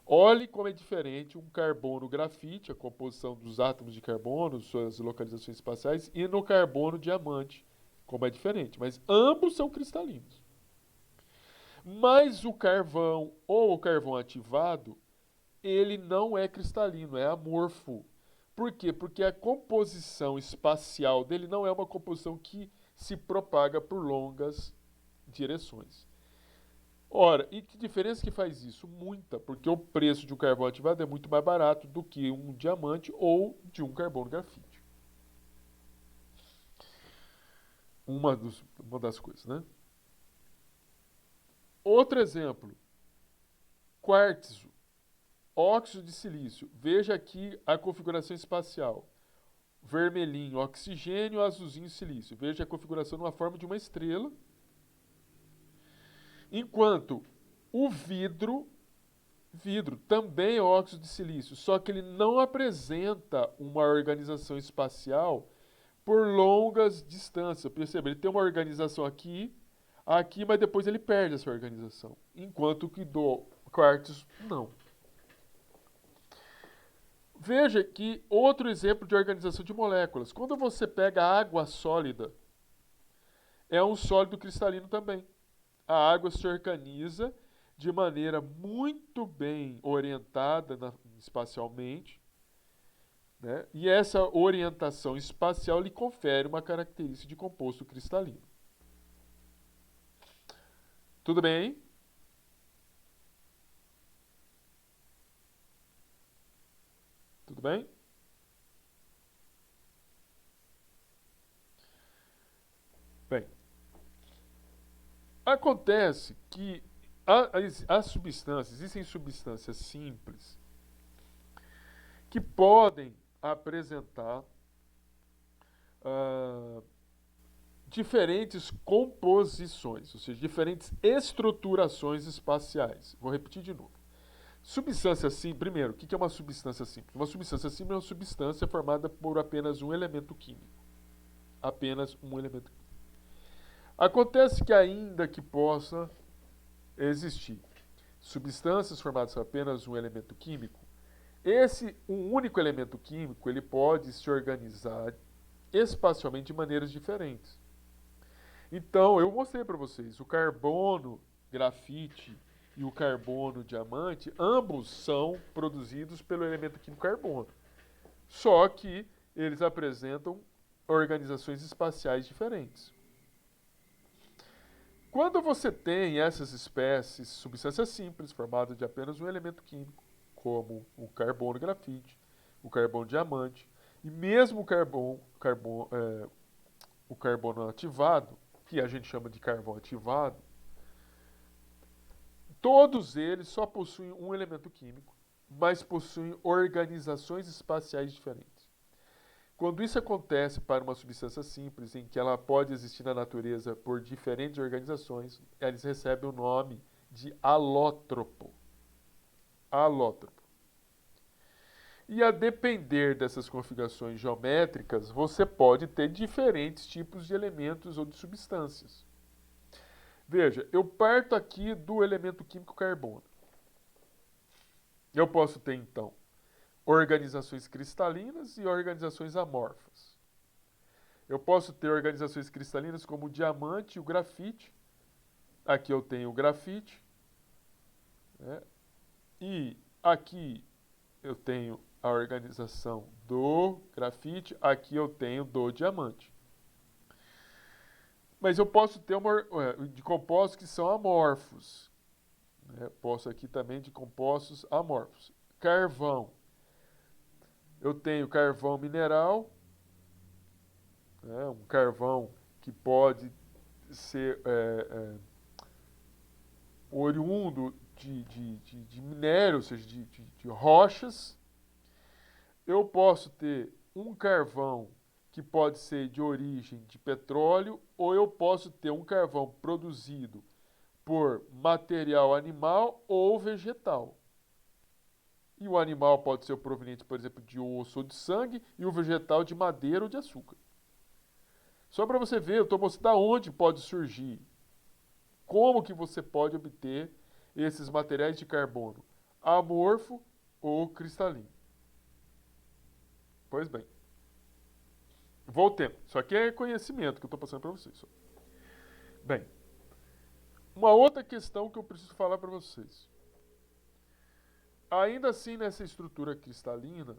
Olhe como é diferente um carbono grafite, a composição dos átomos de carbono, suas localizações espaciais, e no carbono diamante, como é diferente. Mas ambos são cristalinos. Mas o carvão ou o carvão ativado, ele não é cristalino, é amorfo. Por quê? Porque a composição espacial dele não é uma composição que se propaga por longas direções. Ora, e que diferença que faz isso? Muita, porque o preço de um carvão ativado é muito mais barato do que um diamante ou de um carbono grafite. Uma das coisas, né? Outro exemplo, quartzo, óxido de silício. Veja aqui a configuração espacial. Vermelhinho, oxigênio, azulzinho, silício. Veja a configuração numa forma de uma estrela. Enquanto o vidro também é óxido de silício, só que ele não apresenta uma organização espacial por longas distâncias. Perceba, ele tem uma organização aqui, mas depois ele perde essa organização. Enquanto que do quartzo, não. Veja que outro exemplo de organização de moléculas. Quando você pega água sólida, é um sólido cristalino também. A água se organiza de maneira muito bem orientada espacialmente, né? E essa orientação espacial lhe confere uma característica de composto cristalino. Tudo bem? Tudo bem? Bem, acontece que existem substâncias simples que podem apresentar diferentes composições, ou seja, diferentes estruturações espaciais. Vou repetir de novo. Substância simples, primeiro, o que é uma substância simples? Uma substância simples é uma substância formada por apenas um elemento químico. Apenas um elemento químico. Acontece que ainda que possa existir substâncias formadas por apenas um elemento químico, um único elemento químico, ele pode se organizar espacialmente de maneiras diferentes. Então, eu mostrei para vocês, o carbono grafite e o carbono diamante, ambos são produzidos pelo elemento químico carbono. Só que eles apresentam organizações espaciais diferentes. Quando você tem essas espécies, substâncias simples, formadas de apenas um elemento químico, como o carbono grafite, o carbono diamante, e mesmo o carbono ativado, que a gente chama de carvão ativado, todos eles só possuem um elemento químico, mas possuem organizações espaciais diferentes. Quando isso acontece para uma substância simples, em que ela pode existir na natureza por diferentes organizações, eles recebem o nome de alótropo. Alótropo. E a depender dessas configurações geométricas, você pode ter diferentes tipos de elementos ou de substâncias. Veja, eu parto aqui do elemento químico carbono. Eu posso ter, então, organizações cristalinas e organizações amorfas. Eu posso ter organizações cristalinas como o diamante e o grafite. Aqui eu tenho o grafite. Né? E aqui eu tenho a organização do grafite. Aqui eu tenho do diamante. Mas eu posso ter de compostos que são amorfos. Né? Posso aqui também de compostos amorfos. Carvão. Eu tenho carvão mineral, né, um carvão que pode ser oriundo de minério, ou seja, de rochas. Eu posso ter um carvão que pode ser de origem de petróleo, ou eu posso ter um carvão produzido por material animal ou vegetal. E o animal pode ser proveniente, por exemplo, de osso ou de sangue, e o vegetal de madeira ou de açúcar. Só para você ver, eu estou mostrando onde pode surgir. Como que você pode obter esses materiais de carbono amorfo ou cristalino. Pois bem. Voltemos. Isso aqui é conhecimento que eu estou passando para vocês. Bem, uma outra questão que eu preciso falar para vocês. Ainda assim, nessa estrutura cristalina,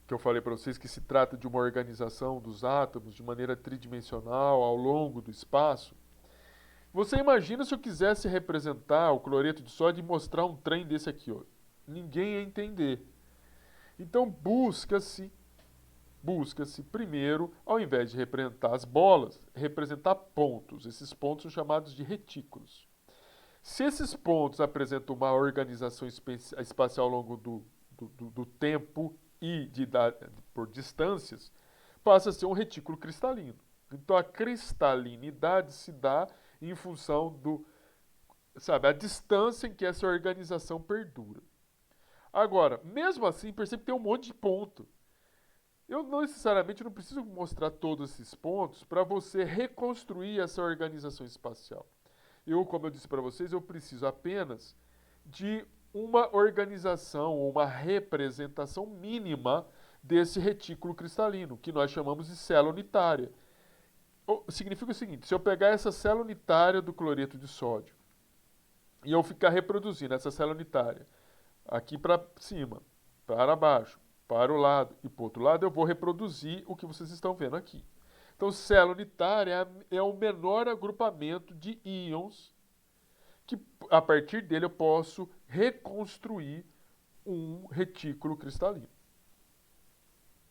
que eu falei para vocês que se trata de uma organização dos átomos de maneira tridimensional ao longo do espaço, você imagina se eu quisesse representar o cloreto de sódio e mostrar um trem desse aqui, ó. Ninguém ia entender. Então busca-se primeiro, ao invés de representar as bolas, representar pontos. Esses pontos são chamados de retículos. Se esses pontos apresentam uma organização espacial ao longo do tempo e por distâncias, passa a ser um retículo cristalino. Então a cristalinidade se dá em função a distância em que essa organização perdura. Agora, mesmo assim, percebe que tem um monte de ponto. Eu não necessariamente não preciso mostrar todos esses pontos para você reconstruir essa organização espacial. Como eu disse para vocês, eu preciso apenas de uma organização ou uma representação mínima desse retículo cristalino, que nós chamamos de célula unitária. Significa o seguinte, se eu pegar essa célula unitária do cloreto de sódio e eu ficar reproduzindo essa célula unitária aqui para cima, para baixo, para o lado e para o outro lado, eu vou reproduzir o que vocês estão vendo aqui. Então, célula unitária é o menor agrupamento de íons que, a partir dele, eu posso reconstruir um retículo cristalino.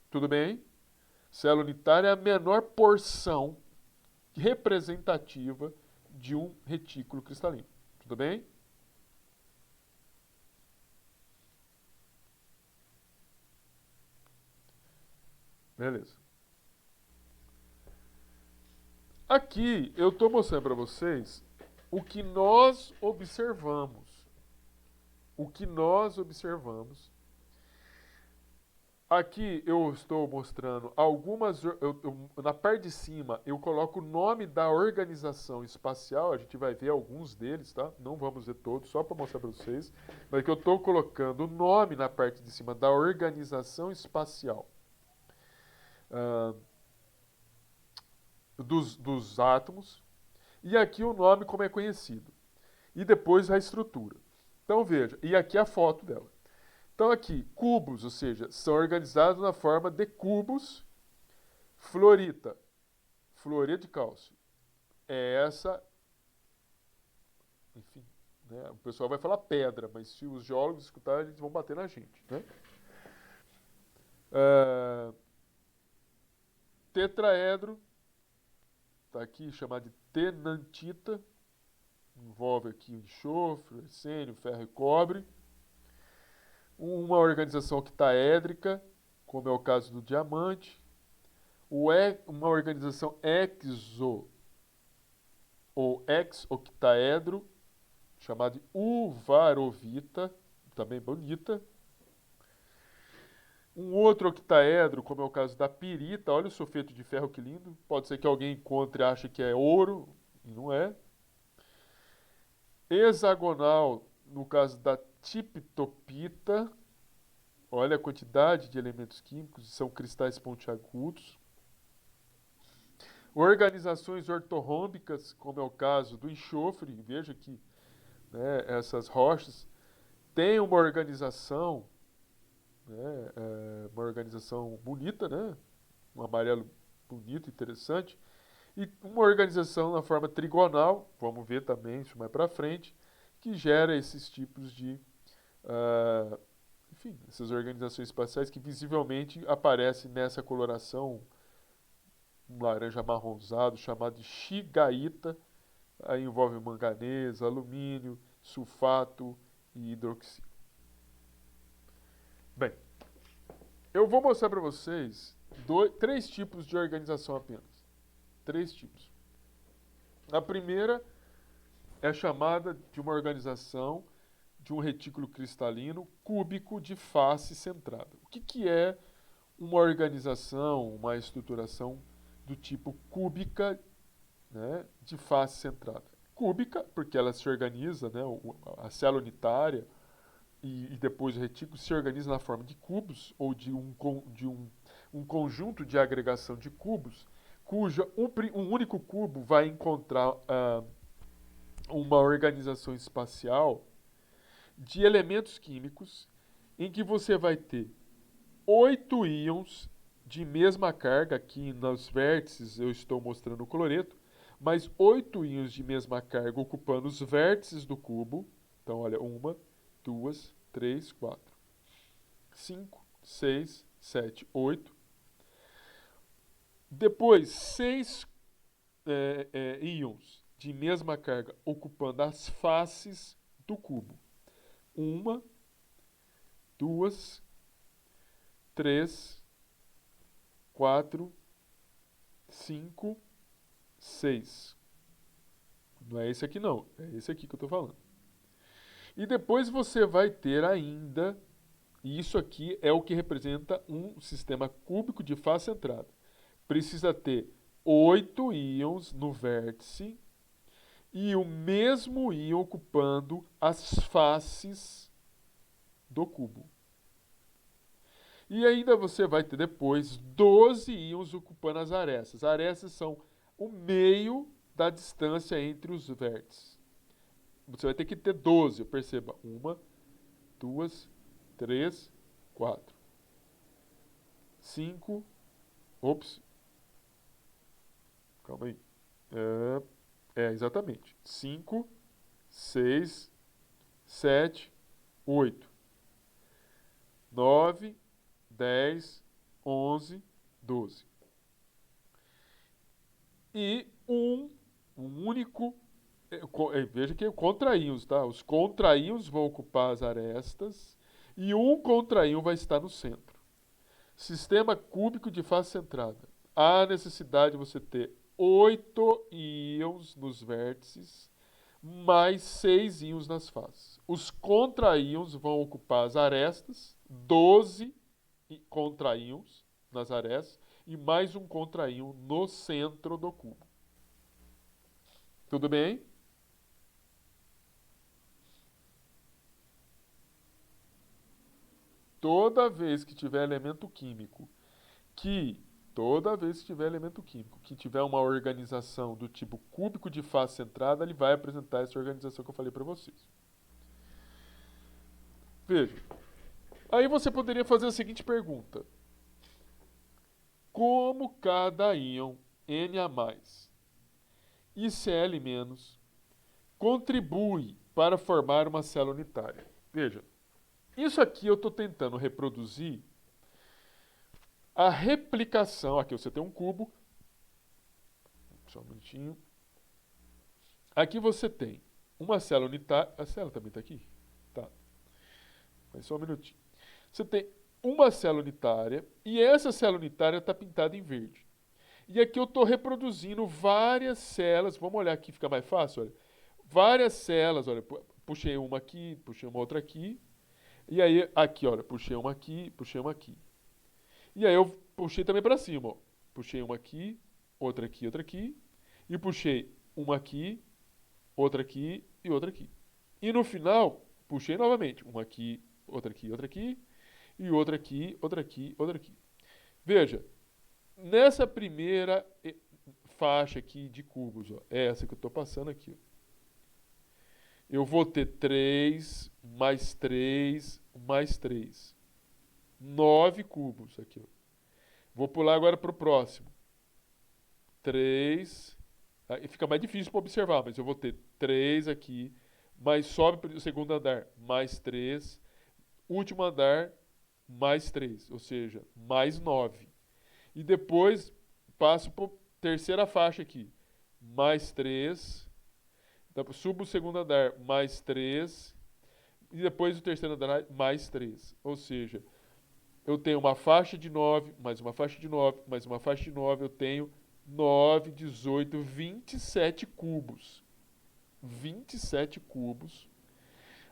Tudo bem? Célula unitária é a menor porção representativa de um retículo cristalino. Tudo bem? Beleza. Aqui eu estou mostrando para vocês o que nós observamos. O que nós observamos Aqui eu estou mostrando algumas. Na parte de cima eu coloco o nome da organização espacial. A gente vai ver alguns deles, tá? Não vamos ver todos, só para mostrar para vocês. Mas que eu estou colocando o nome na parte de cima da organização espacial ah, dos átomos. E aqui o nome como é conhecido. E depois a estrutura. Então veja, e aqui a foto dela. Então aqui, cubos, ou seja, são organizados na forma de cubos. Fluorita, fluoreto de cálcio. É essa, enfim, né? O pessoal vai falar pedra, mas se os geólogos escutarem, eles vão bater na gente, né? Tetraedro, está aqui chamado de tenantita, envolve aqui enxofre, arsênio, ferro e cobre. Uma organização octaédrica, como é o caso do diamante. Uma organização exo ou ex-octaedro, chamada de uvarovita, também bonita. Um outro octaedro, como é o caso da pirita, olha o sulfeto de ferro que lindo. Pode ser que alguém encontre e ache que é ouro, e não é. Hexagonal, no caso da tiptopita, olha a quantidade de elementos químicos, são cristais pontiagudos. Organizações ortorrômbicas, como é o caso do enxofre, veja que, né, essas rochas têm uma organização, né, uma organização bonita, né, um amarelo bonito, interessante, e uma organização na forma trigonal, vamos ver também isso mais para frente, que gera esses tipos de, enfim, essas organizações espaciais que visivelmente aparecem nessa coloração um laranja amarronzado, chamado de shigaíta. Aí envolve manganês, alumínio, sulfato e hidroxilo. Bem, eu vou mostrar para vocês três tipos de organização apenas. Três tipos. A primeira é chamada de uma organização de um retículo cristalino cúbico de face centrada. O que é uma organização, uma estruturação do tipo cúbica, né, de face centrada? Cúbica, porque ela se organiza, né, a célula unitária e depois o retículo se organiza na forma de cubos ou de um conjunto de agregação de cubos, cuja um único cubo vai encontrar uma organização espacial de elementos químicos em que você vai ter 8 íons de mesma carga, aqui nos vértices eu estou mostrando o cloreto, mas 8 íons de mesma carga ocupando os vértices do cubo. Então, olha, 1, 2, 3, 4, 5, 6, 7, 8. Depois, 6 íons de mesma carga ocupando as faces do cubo. 1, 2, 3, 4, 5, 6. Não é esse aqui não, é esse aqui que eu estou falando. E depois você vai ter ainda, e isso aqui é o que representa um sistema cúbico de face centrada. Precisa ter 8 íons no vértice e o mesmo íon ocupando as faces do cubo. E ainda você vai ter depois 12 íons ocupando as arestas. As arestas são o meio da distância entre os vértices. Você vai ter que ter 12, perceba. 1, 2, 3, 4, 5. Ops. Calma aí. Exatamente. 5, 6, 7, 8, 9, 10, 11, 12. E um único. Veja que é contraíons, tá? Os contraíons vão ocupar as arestas e um contraíon vai estar no centro. Sistema cúbico de face centrada. Há necessidade de você ter 8 íons nos vértices, mais 6 íons nas faces. Os contraíons vão ocupar as arestas, 12, contraíons nas arestas e mais um contraíon no centro do cubo. Tudo bem? Toda vez que tiver elemento químico que tiver uma organização do tipo cúbico de face centrada, ele vai apresentar essa organização que eu falei para vocês. Veja, aí você poderia fazer a seguinte pergunta: como cada íon Na+ e Cl- contribui para formar uma célula unitária? Veja, isso aqui eu estou tentando reproduzir a replicação. Aqui você tem um cubo. Só um minutinho. Aqui você tem uma célula unitária. A célula também está aqui? Tá. Mas só um minutinho. Você tem uma célula unitária e essa célula unitária está pintada em verde. E aqui eu estou reproduzindo várias células. Vamos olhar aqui, fica mais fácil. Olha. Várias células. Olha, puxei uma aqui, puxei uma outra aqui. E aí, aqui, olha, puxei uma aqui, puxei uma aqui. E aí eu puxei também para cima, ó. Puxei uma aqui, outra aqui, outra aqui. E puxei uma aqui, outra aqui e outra aqui. E no final, puxei novamente. Uma aqui, outra aqui, outra aqui. E outra aqui, outra aqui, outra aqui. Veja, nessa primeira faixa aqui de cubos, ó, é essa que eu estou passando aqui, ó. Eu vou ter 3, mais 3, mais 3. 9 cubos aqui, ó. Vou pular agora para o próximo. 3. Aí fica mais difícil para observar, mas eu vou ter 3 aqui. Mais sobe para o segundo andar, mais 3. Último andar, mais 3. Ou seja, mais 9. E depois passo para a terceira faixa aqui. Mais 3. Então, subo o segundo andar, mais 3. E depois o terceiro andar, mais 3. Ou seja, eu tenho uma faixa de 9, mais uma faixa de 9, mais uma faixa de 9. Eu tenho 9, 18, 27 cubos. 27 cubos.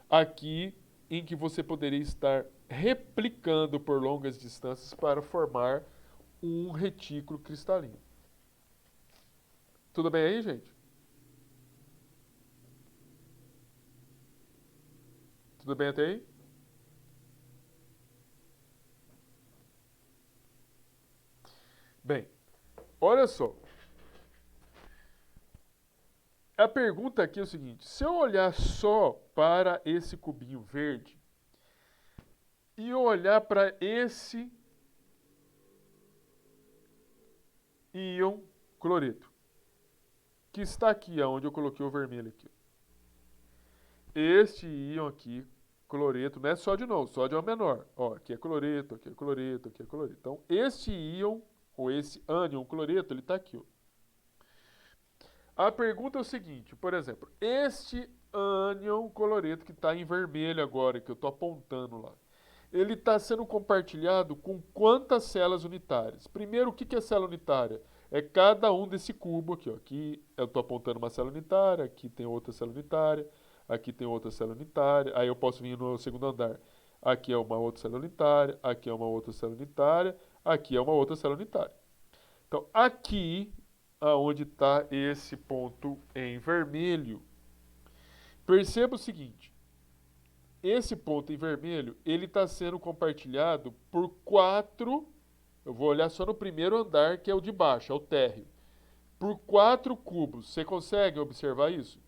Aqui em que você poderia estar replicando por longas distâncias para formar um retículo cristalino. Tudo bem aí, gente? Tudo bem até aí? Bem, olha só. A pergunta aqui é o seguinte: se eu olhar só para esse cubinho verde e eu olhar para esse íon cloreto, que está aqui, onde eu coloquei o vermelho aqui. Este íon aqui, cloreto, não é sódio não, sódio é o menor. Ó, aqui é cloreto, aqui é cloreto, aqui é cloreto. Então, este íon, ou esse ânion cloreto, ele está aqui, ó. A pergunta é o seguinte, por exemplo, este ânion cloreto que está em vermelho agora, que eu estou apontando lá, ele está sendo compartilhado com quantas células unitárias? Primeiro, o que é célula unitária? É cada um desse cubo aqui, ó. Aqui eu estou apontando uma célula unitária, aqui tem outra célula unitária, aqui tem outra célula unitária, aí eu posso vir no segundo andar. Aqui é uma outra célula unitária, aqui é uma outra célula unitária, aqui é uma outra célula unitária. Então, aqui aonde está esse ponto em vermelho, perceba o seguinte: esse ponto em vermelho ele está sendo compartilhado por 4. Eu vou olhar só no primeiro andar, que é o de baixo, é o térreo. Por 4 cubos. Você consegue observar isso?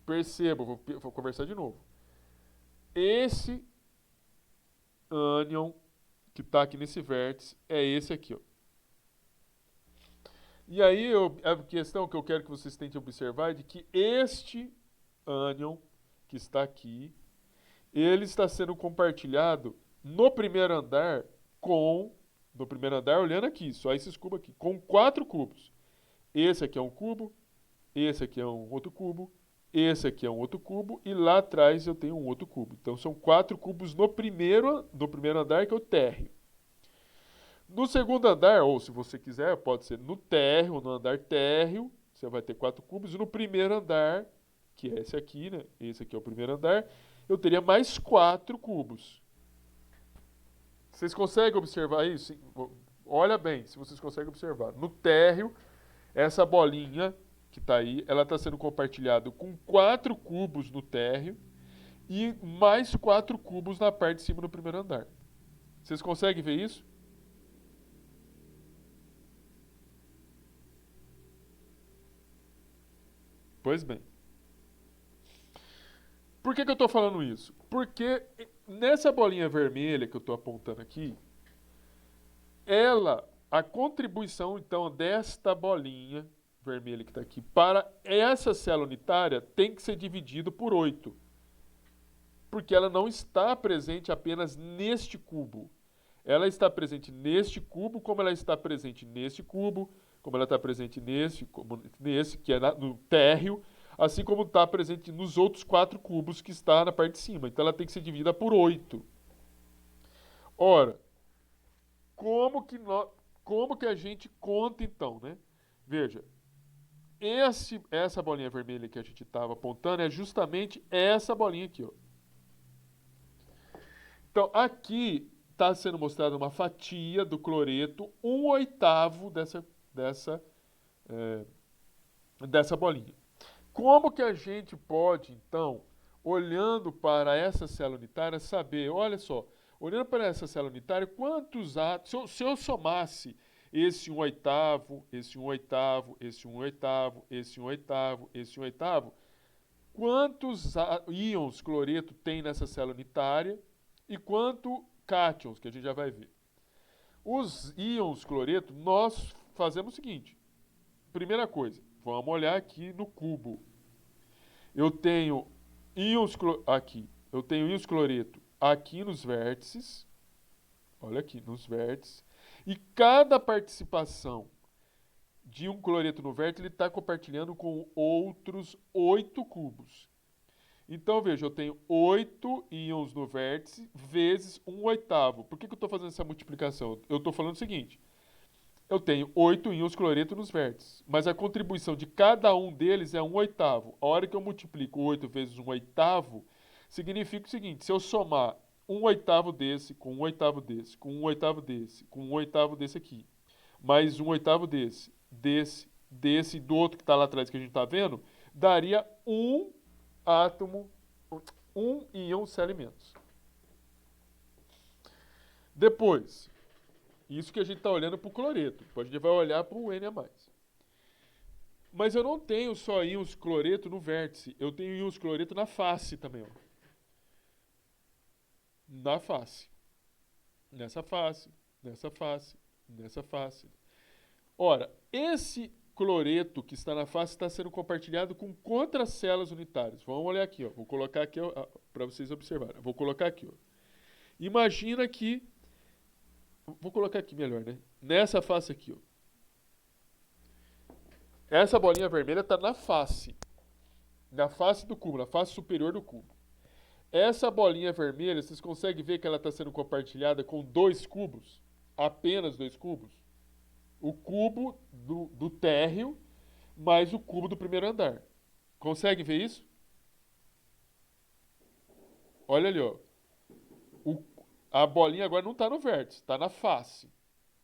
Perceba, vou conversar de novo. Esse ânion que está aqui nesse vértice é esse aqui, ó. E aí, a questão que eu quero que vocês tentem observar é de que este ânion que está aqui, ele está sendo compartilhado no primeiro andar olhando aqui, só esses cubos aqui, com 4 cubos. Esse aqui é um cubo, esse aqui é um outro cubo, esse aqui é um outro cubo, e lá atrás eu tenho um outro cubo. Então são 4 cubos no primeiro andar, que é o térreo. No segundo andar, ou se você quiser, pode ser no térreo, no andar térreo, você vai ter 4 cubos. E no primeiro andar, que é esse aqui, né? Esse aqui é o primeiro andar. eu teria mais 4 cubos. Vocês conseguem observar isso? Olha bem, se vocês conseguem observar. No térreo, essa bolinha que está aí, ela está sendo compartilhada com 4 cubos no térreo e mais 4 cubos na parte de cima do primeiro andar. Vocês conseguem ver isso? Pois bem. Por que eu estou falando isso? Porque nessa bolinha vermelha que eu estou apontando aqui, a contribuição, então, desta bolinha vermelha que está aqui para essa célula unitária tem que ser dividido por 8. Porque ela não está presente apenas neste cubo. Ela está presente neste cubo, como ela está presente neste cubo, como ela está presente nesse que é no térreo, assim como está presente nos outros 4 cubos que está na parte de cima. Então ela tem que ser dividida por 8. Ora, como que a gente conta então, né? Veja, essa bolinha vermelha que a gente estava apontando é justamente essa bolinha aqui, ó. Então, aqui está sendo mostrada uma fatia do cloreto, 1/8 dessa bolinha. Como que a gente pode, então, olhando para essa célula unitária, saber, olha só, olhando para essa célula unitária, quantos átomos, se eu somasse esse 1/8, esse 1/8, esse 1/8, esse 1/8, esse 1/8, quantos íons cloreto tem nessa célula unitária e quanto cátions, que a gente já vai ver. Os íons cloreto, nós fazemos o seguinte. Primeira coisa, vamos olhar aqui no cubo. Eu tenho íons cloreto aqui nos vértices. Olha aqui, nos vértices. E cada participação de um cloreto no vértice, ele está compartilhando com outros 8 cubos. Então, veja, eu tenho 8 íons no vértice vezes 1/8. Por que eu estou fazendo essa multiplicação? Eu estou falando o seguinte. Eu tenho 8 íons cloreto nos vértices, mas a contribuição de cada um deles é 1/8. A hora que eu multiplico 8 vezes 1/8, significa o seguinte. Se eu somar 1/8 desse, com 1/8 desse, com 1/8 desse, com 1/8 desse aqui, mais 1/8 desse e do outro que está lá atrás que a gente está vendo, daria um íon sem elementos. Depois, isso que a gente está olhando para o cloreto. Depois a gente vai olhar para o Na+. Mas eu não tenho só íons cloreto no vértice. Eu tenho íons cloreto na face também. Ó. Na face. Nessa face, nessa face, nessa face. Ora, esse cloreto que está na face está sendo compartilhado com quantas células unitárias? Vamos olhar aqui, ó. Vou colocar aqui para vocês observarem. Vou colocar aqui, ó. Imagina que vou colocar aqui melhor, né? Nessa face aqui, ó. Essa bolinha vermelha está na face do cubo, na face superior do cubo. Essa bolinha vermelha, vocês conseguem ver que ela está sendo compartilhada com 2 cubos? Apenas 2 cubos? O cubo do térreo mais o cubo do primeiro andar. Consegue ver isso? Olha ali, ó. A bolinha agora não está no vértice, está na face.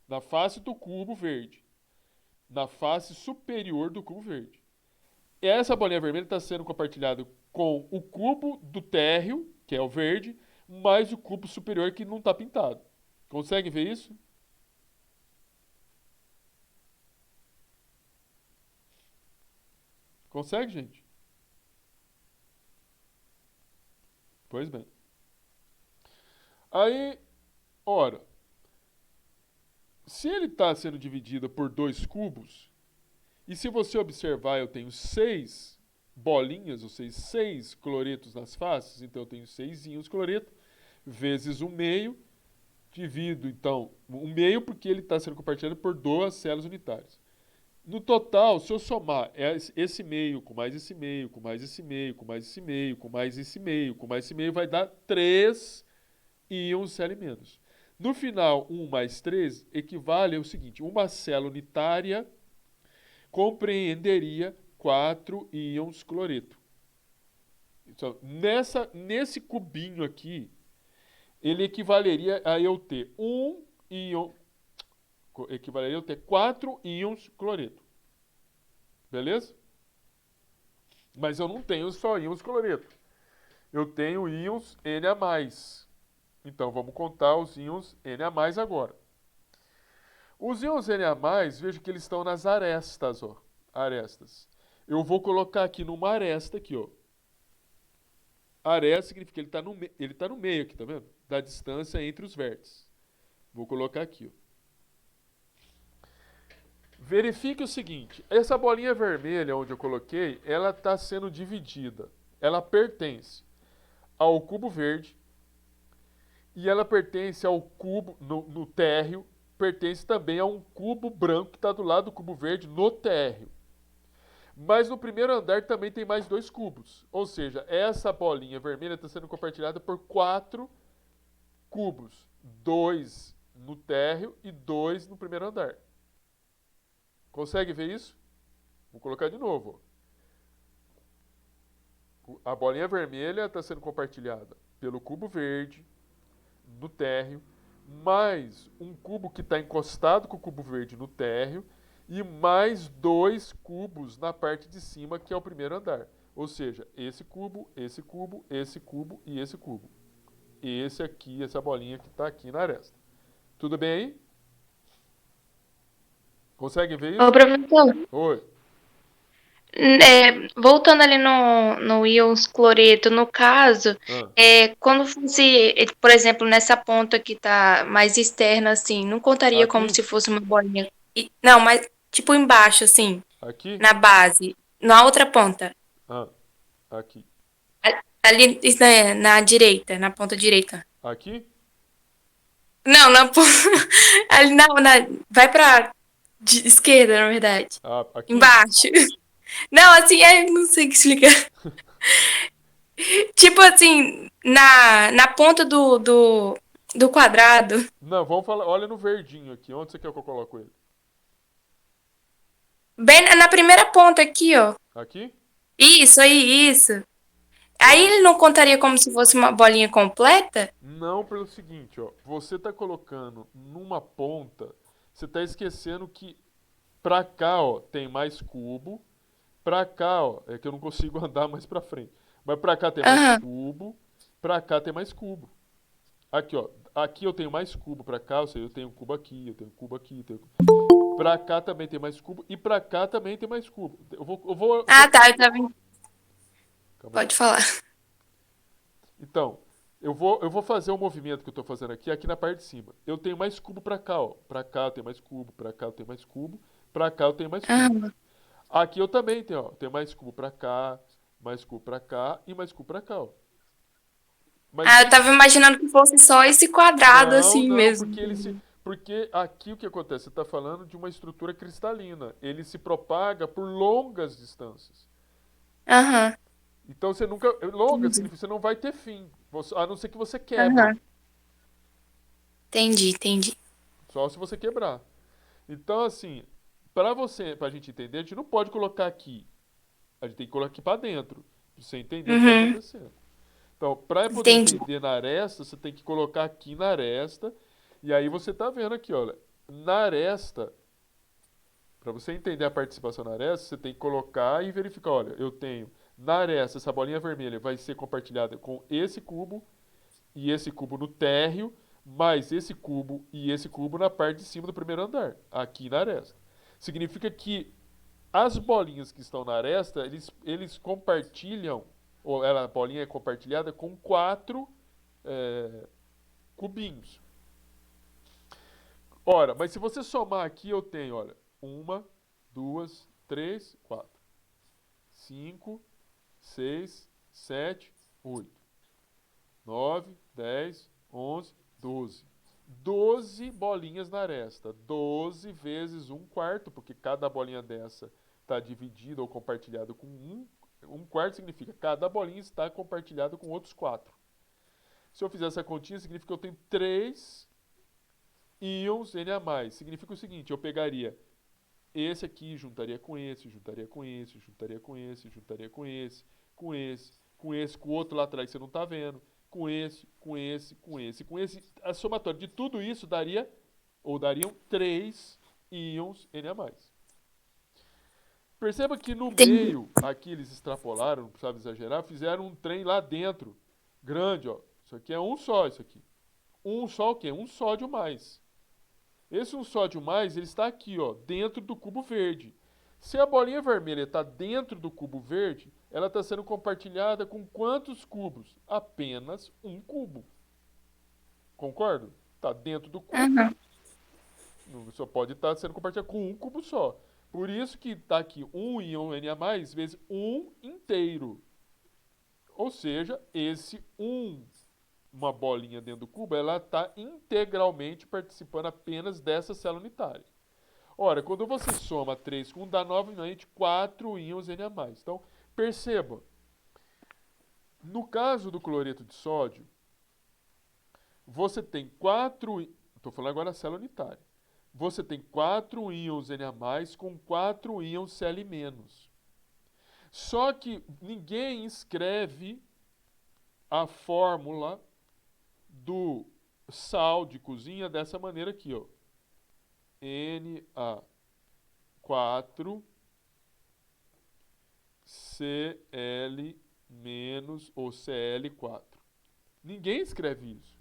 Na face do cubo verde. Na face superior do cubo verde. Essa bolinha vermelha está sendo compartilhada com o cubo do térreo, que é o verde, mais o cubo superior que não está pintado. Consegue ver isso? Consegue, gente? Pois bem. Aí, ora, se ele está sendo dividido por 2 cubos, e se você observar, eu tenho 6 bolinhas, ou seja, 6 cloretos nas faces, então eu tenho 6 íons cloreto, vezes 1/2, divido, então, 1/2 porque ele está sendo compartilhado por 2 células unitárias. No total, se eu somar esse meio com mais esse meio, com mais esse meio, com mais esse meio, com mais esse meio, com mais esse meio, vai dar 3 íons Cl-. No final, 1 mais 3 equivale ao seguinte, uma célula unitária compreenderia 4 íons cloreto. Nesse cubinho aqui, ele equivaleria a eu ter um íon, equivaleria a eu ter 4 íons cloreto. Beleza? Mas eu não tenho só íons cloreto. Eu tenho íons Na+. Então, vamos contar os íons Na+ agora. Os íons Na+, veja que eles estão nas arestas, ó. Arestas. Eu vou colocar aqui numa aresta aqui, ó. Aresta significa que ele tá no meio aqui, tá vendo? Da distância entre os vértices. Vou colocar aqui, ó. Verifique o seguinte, essa bolinha vermelha onde eu coloquei, ela está sendo dividida. Ela pertence ao cubo verde e ela pertence ao cubo, no térreo, pertence também a um cubo branco que está do lado do cubo verde no térreo. Mas no primeiro andar também tem mais 2 cubos. Ou seja, essa bolinha vermelha está sendo compartilhada por 4 cubos. 2 no térreo e 2 no primeiro andar. Consegue ver isso? Vou colocar de novo. A bolinha vermelha está sendo compartilhada pelo cubo verde no térreo, mais um cubo que está encostado com o cubo verde no térreo e mais 2 cubos na parte de cima, que é o primeiro andar. Ou seja, esse cubo, esse cubo, esse cubo e esse cubo. Esse aqui, essa bolinha que está aqui na aresta. Tudo bem aí? Consegue ver Ô, isso? professor, Oi. voltando ali no íons cloreto, no caso, Ah, quando fosse, por exemplo, nessa ponta que tá mais externa, assim, não contaria como aqui? se fosse uma bolinha. Não, mas tipo embaixo, assim, Aqui? na base, na outra ponta. Ah, aqui. Ali, isso na direita, na ponta direita. Aqui? Não, ali vai pra esquerda, na verdade. Ah, aqui? Embaixo. Não, assim, não sei o que explicar. Tipo assim, na ponta do quadrado. Não, vamos falar. Olha no verdinho aqui. Onde você quer que eu coloque ele? Bem na primeira ponta aqui, ó. Aqui? Isso aí, isso. Aí Pronto. ele não contaria como se fosse uma bolinha completa? Não, pelo seguinte, ó. Você tá colocando numa ponta, você tá esquecendo que pra cá, ó, tem mais cubo. Pra cá, ó, é que eu não consigo andar mais pra frente. Mas pra cá tem mais Aham. cubo. Pra cá tem mais cubo. Aqui, ó. Aqui eu tenho mais cubo pra cá, ou seja, eu tenho cubo aqui, eu tenho cubo aqui, eu tenho cubo. Pra cá também tem mais cubo e pra cá também tem mais cubo. Ah, tá, eu tava. Calma aí. Pode falar. Então, eu vou fazer o movimento que eu estou fazendo aqui na parte de cima. Eu tenho mais cubo para cá, ó. Para cá eu tenho mais cubo, para cá eu tenho mais cubo, para cá eu tenho mais cubo. Aham. Aqui eu também tenho, ó. Tenho mais cubo para cá, mais cubo para cá e mais cubo para cá, ó. Mas Ah, eu isso tava imaginando que fosse só esse quadrado não, assim não, mesmo. porque aqui o que acontece? Você está falando de uma estrutura cristalina. Ele se propaga por longas distâncias. Aham, Então você nunca. Longa entendi. significa que você não vai ter fim. A não ser que você quebre. Aham, entendi. Só se você quebrar. Então, assim, pra gente entender, a gente não pode colocar aqui. A gente tem que colocar aqui pra dentro. Pra você entender o que tá Uhum, acontecendo. Então, pra poder entendi. entender na aresta, você tem que colocar aqui na aresta. E aí você tá vendo aqui, olha. Na aresta, pra você entender a participação na aresta, você tem que colocar e verificar, olha, eu tenho na aresta, essa bolinha vermelha vai ser compartilhada com esse cubo e esse cubo no térreo, mais esse cubo e esse cubo na parte de cima do primeiro andar, aqui na aresta. Significa que as bolinhas que estão na aresta, eles compartilham, ou a bolinha é compartilhada com 4 cubinhos. Ora, mas se você somar aqui, eu tenho, olha, 1, 2, 3, 4, 5, 6, 7, 8, 9, 10, 11, 12. 12 bolinhas na aresta. 12 vezes 1/4, porque cada bolinha dessa está dividida ou compartilhada com 1. 1/4 significa que cada bolinha está compartilhada com outros 4. Se eu fizer essa continha, significa que eu tenho 3 íons Na+. Significa o seguinte, eu pegaria esse aqui, juntaria com esse, juntaria com esse, juntaria com esse, juntaria com esse, com esse, com esse, com o outro lá atrás que você não está vendo, com esse, com esse, com esse, com esse. A somatória de tudo isso daria, ou dariam 3 íons Na+. Perceba que no Entendi. meio, aqui eles extrapolaram, não precisava exagerar, fizeram um trem lá dentro, grande, ó. Isso aqui é um só, isso aqui. Um só o quê? Um sódio mais. Esse um sódio mais, ele está aqui, ó, dentro do cubo verde. Se a bolinha vermelha está dentro do cubo verde, ela está sendo compartilhada com quantos cubos? Apenas um cubo. Concordo? Está dentro do cubo. Uhum. Só pode estar sendo compartilhado com um cubo só. Por isso que está aqui um íon Na vezes um inteiro. Ou seja, esse uma bolinha dentro do cubo, ela está integralmente participando apenas dessa célula unitária. Ora, quando você soma 3 com 1, dá novamente 4 íons Na+. Então, perceba, no caso do cloreto de sódio, você tem 4... Estou falando agora da célula unitária. Você tem 4 íons Na+, com 4 íons Cl-. Só que ninguém escreve a fórmula do sal de cozinha dessa maneira aqui, ó. Na4 Cl- ou Cl4. Ninguém escreve isso.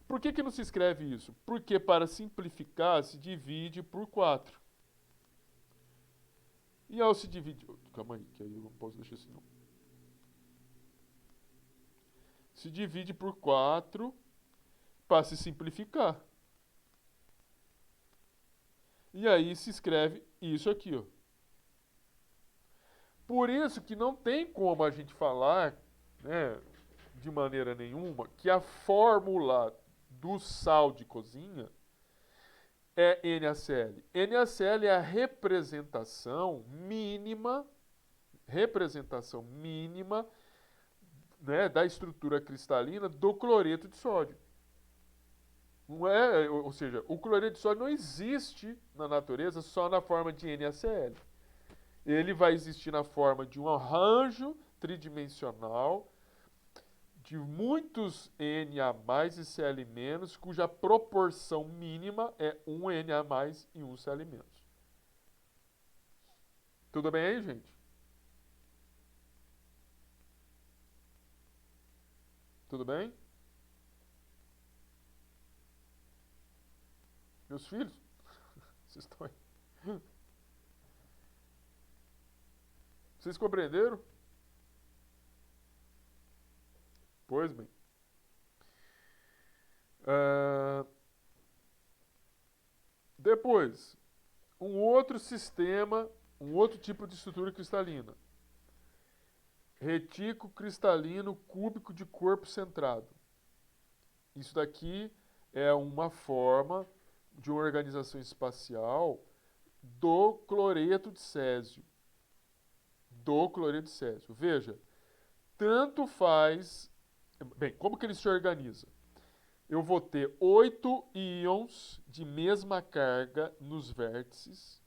Por que não se escreve isso? Porque para simplificar se divide por 4. E ao se dividir... Calma aí, que aí eu não posso deixar assim não. Se divide por 4 para se simplificar. E aí se escreve isso aqui, ó. Por isso que não tem como a gente falar, né, de maneira nenhuma, que a fórmula do sal de cozinha é NaCl. NaCl é a representação mínima, né, da estrutura cristalina do cloreto de sódio. Não é, ou seja, o cloreto de sódio não existe na natureza só na forma de NaCl. Ele vai existir na forma de um arranjo tridimensional de muitos Na+ e Cl-, cuja proporção mínima é um Na+ e um Cl-. Tudo bem aí, gente? Tudo bem? Meus filhos? Vocês estão aí? Vocês compreenderam? Pois bem. Depois, um outro sistema, um outro tipo de estrutura cristalina. Retículo cristalino cúbico de corpo centrado. Isso daqui é uma forma de uma organização espacial do cloreto de césio. Veja, tanto faz... Bem, como que ele se organiza? Eu vou ter 8 íons de mesma carga nos vértices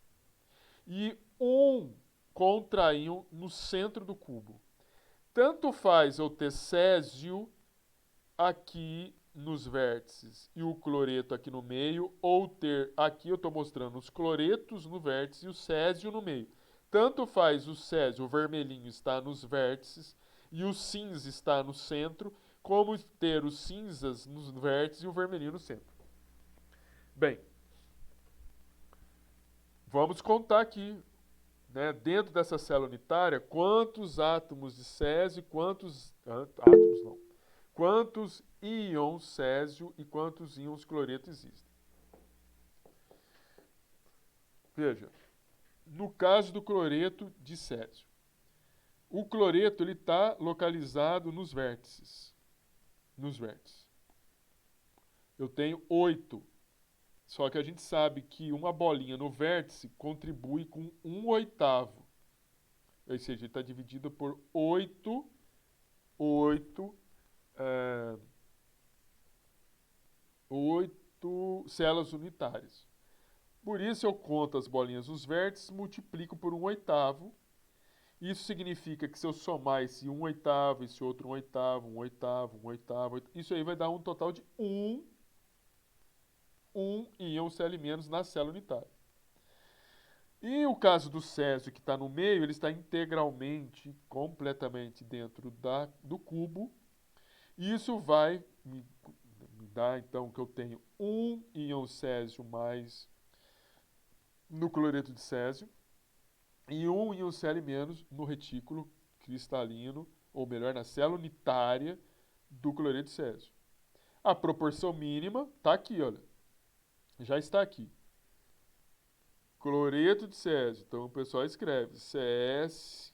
e um contra-íon no centro do cubo. Tanto faz eu ter césio aqui nos vértices e o cloreto aqui no meio, ou ter, aqui eu estou mostrando os cloretos no vértice e o césio no meio. Tanto faz o césio, o vermelhinho está nos vértices e o cinza está no centro, como ter os cinzas nos vértices e o vermelhinho no centro. Bem, vamos contar aqui, né, dentro dessa célula unitária, quantos átomos de césio, quantos íons césio e quantos íons cloreto existem. Veja, no caso do cloreto de césio, o cloreto está localizado nos vértices. Eu tenho 8. Só que a gente sabe que uma bolinha no vértice contribui com 1/8. Ou seja, ele está dividido por 8 células unitárias. Por isso eu conto as bolinhas nos vértices, multiplico por 1/8 Isso significa que se eu somar esse 1/8, esse outro 1/8, 1/8, 1/8, isso aí vai dar um total de 1 íon Cl- na célula unitária. E o caso do césio, que está no meio, ele está integralmente, completamente dentro do cubo. Isso vai me dar, então, que eu tenho 1 íon césio mais no cloreto de césio e 1 íon Cl- no retículo cristalino, ou melhor, na célula unitária do cloreto de césio. A proporção mínima está aqui, olha. Já está aqui. Cloreto de césio. Então o pessoal escreve CsCl.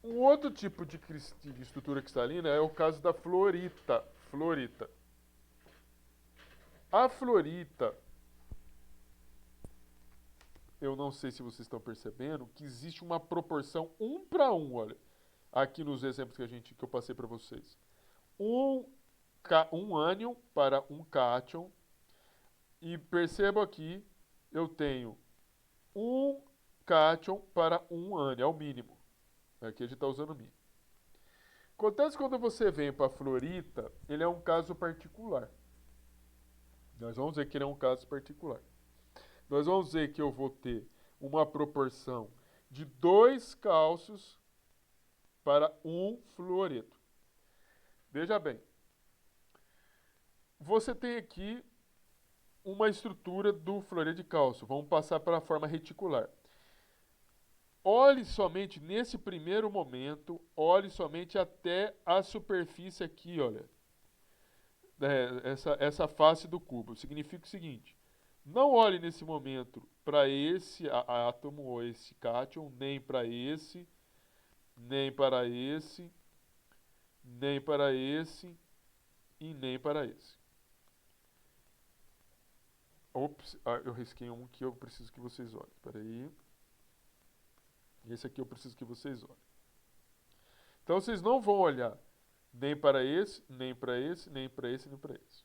Um outro tipo de estrutura cristalina é o caso da fluorita. A fluorita, eu não sei se vocês estão percebendo, que existe uma proporção 1:1, olha, aqui nos exemplos que eu passei para vocês. Um ânion para um cátion. E perceba aqui, eu tenho um cátion para um ânion, é o mínimo. Aqui a gente está usando o mínimo. Acontece quando você vem para a fluorita, ele é um caso particular. Nós vamos ver que ele é um caso particular. Nós vamos ver que eu vou ter uma proporção de 2 cálcios para um fluoreto. Veja bem, você tem aqui uma estrutura do fluoreto de cálcio. Vamos passar para a forma reticular. Olhe somente nesse primeiro momento, olhe somente até a superfície aqui, olha. Essa face do cubo. Significa o seguinte: não olhe nesse momento para esse átomo ou esse cátion, nem para esse, nem para esse, nem para esse e nem para esse. Ops, eu risquei um que eu preciso que vocês olhem. Espera aí. Esse aqui eu preciso que vocês olhem. Então vocês não vão olhar nem para esse, nem para esse, nem para esse, nem para esse.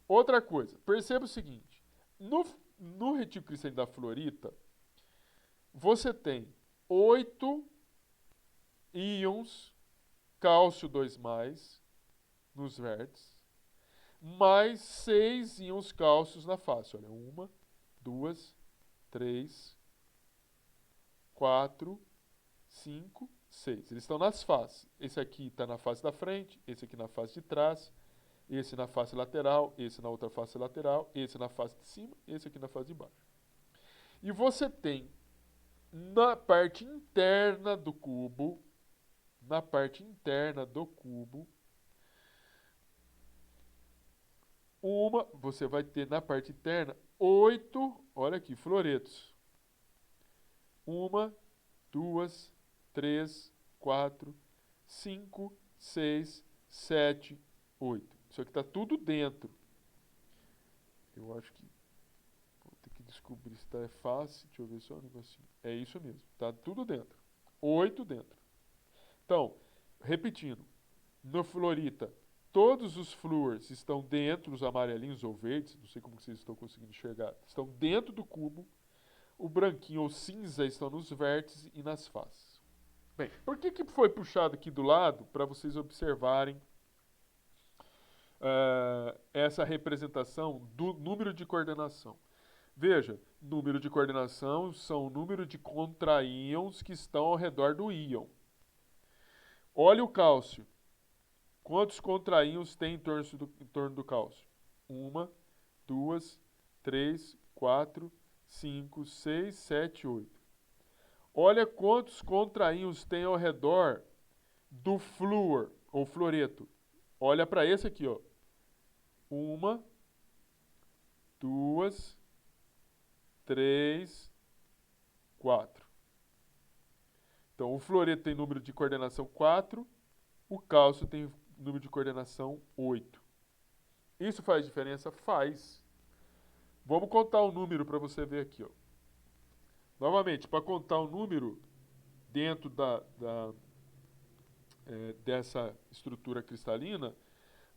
Outra coisa, perceba o seguinte: no retículo cristalino da fluorita, você tem 8 íons cálcio 2+, nos vértices, mais 6 íons cálcios na face. Olha, 1, 2, 3, 4, 5, 6. Eles estão nas faces. Esse aqui está na face da frente, esse aqui na face de trás, esse na face lateral, esse na outra face lateral, esse na face de cima, esse aqui na face de baixo. E você tem na parte interna do cubo, você vai ter na parte interna 8, olha aqui, fluoretos. 1, 2, 3, 4, 5, 6, 7, 8. Isso aqui está tudo dentro. Eu acho que vou ter que descobrir se está fácil. Deixa eu ver só um negocinho. É isso mesmo. Está tudo dentro. 8 dentro. Então, repetindo. No fluorita, todos os flúors estão dentro, os amarelinhos ou verdes, não sei como que vocês estão conseguindo enxergar, estão dentro do cubo. O branquinho ou cinza estão nos vértices e nas faces. Bem, por que foi puxado aqui do lado? Para vocês observarem essa representação do número de coordenação. Veja, número de coordenação são o número de contraíons que estão ao redor do íon. Olha o cálcio. Quantos contraíons tem em torno do cálcio? 1, 2, 3, 4, 5, 6, 7, 8. Olha quantos contraíons tem ao redor do flúor, ou fluoreto. Olha para esse aqui, ó. 1, 2, 3, 4. Então, o fluoreto tem número de coordenação 4, o cálcio tem número de coordenação 8. Isso faz diferença? Faz. Vamos contar um número para você ver aqui, ó. Novamente, para contar um número dentro dessa estrutura cristalina,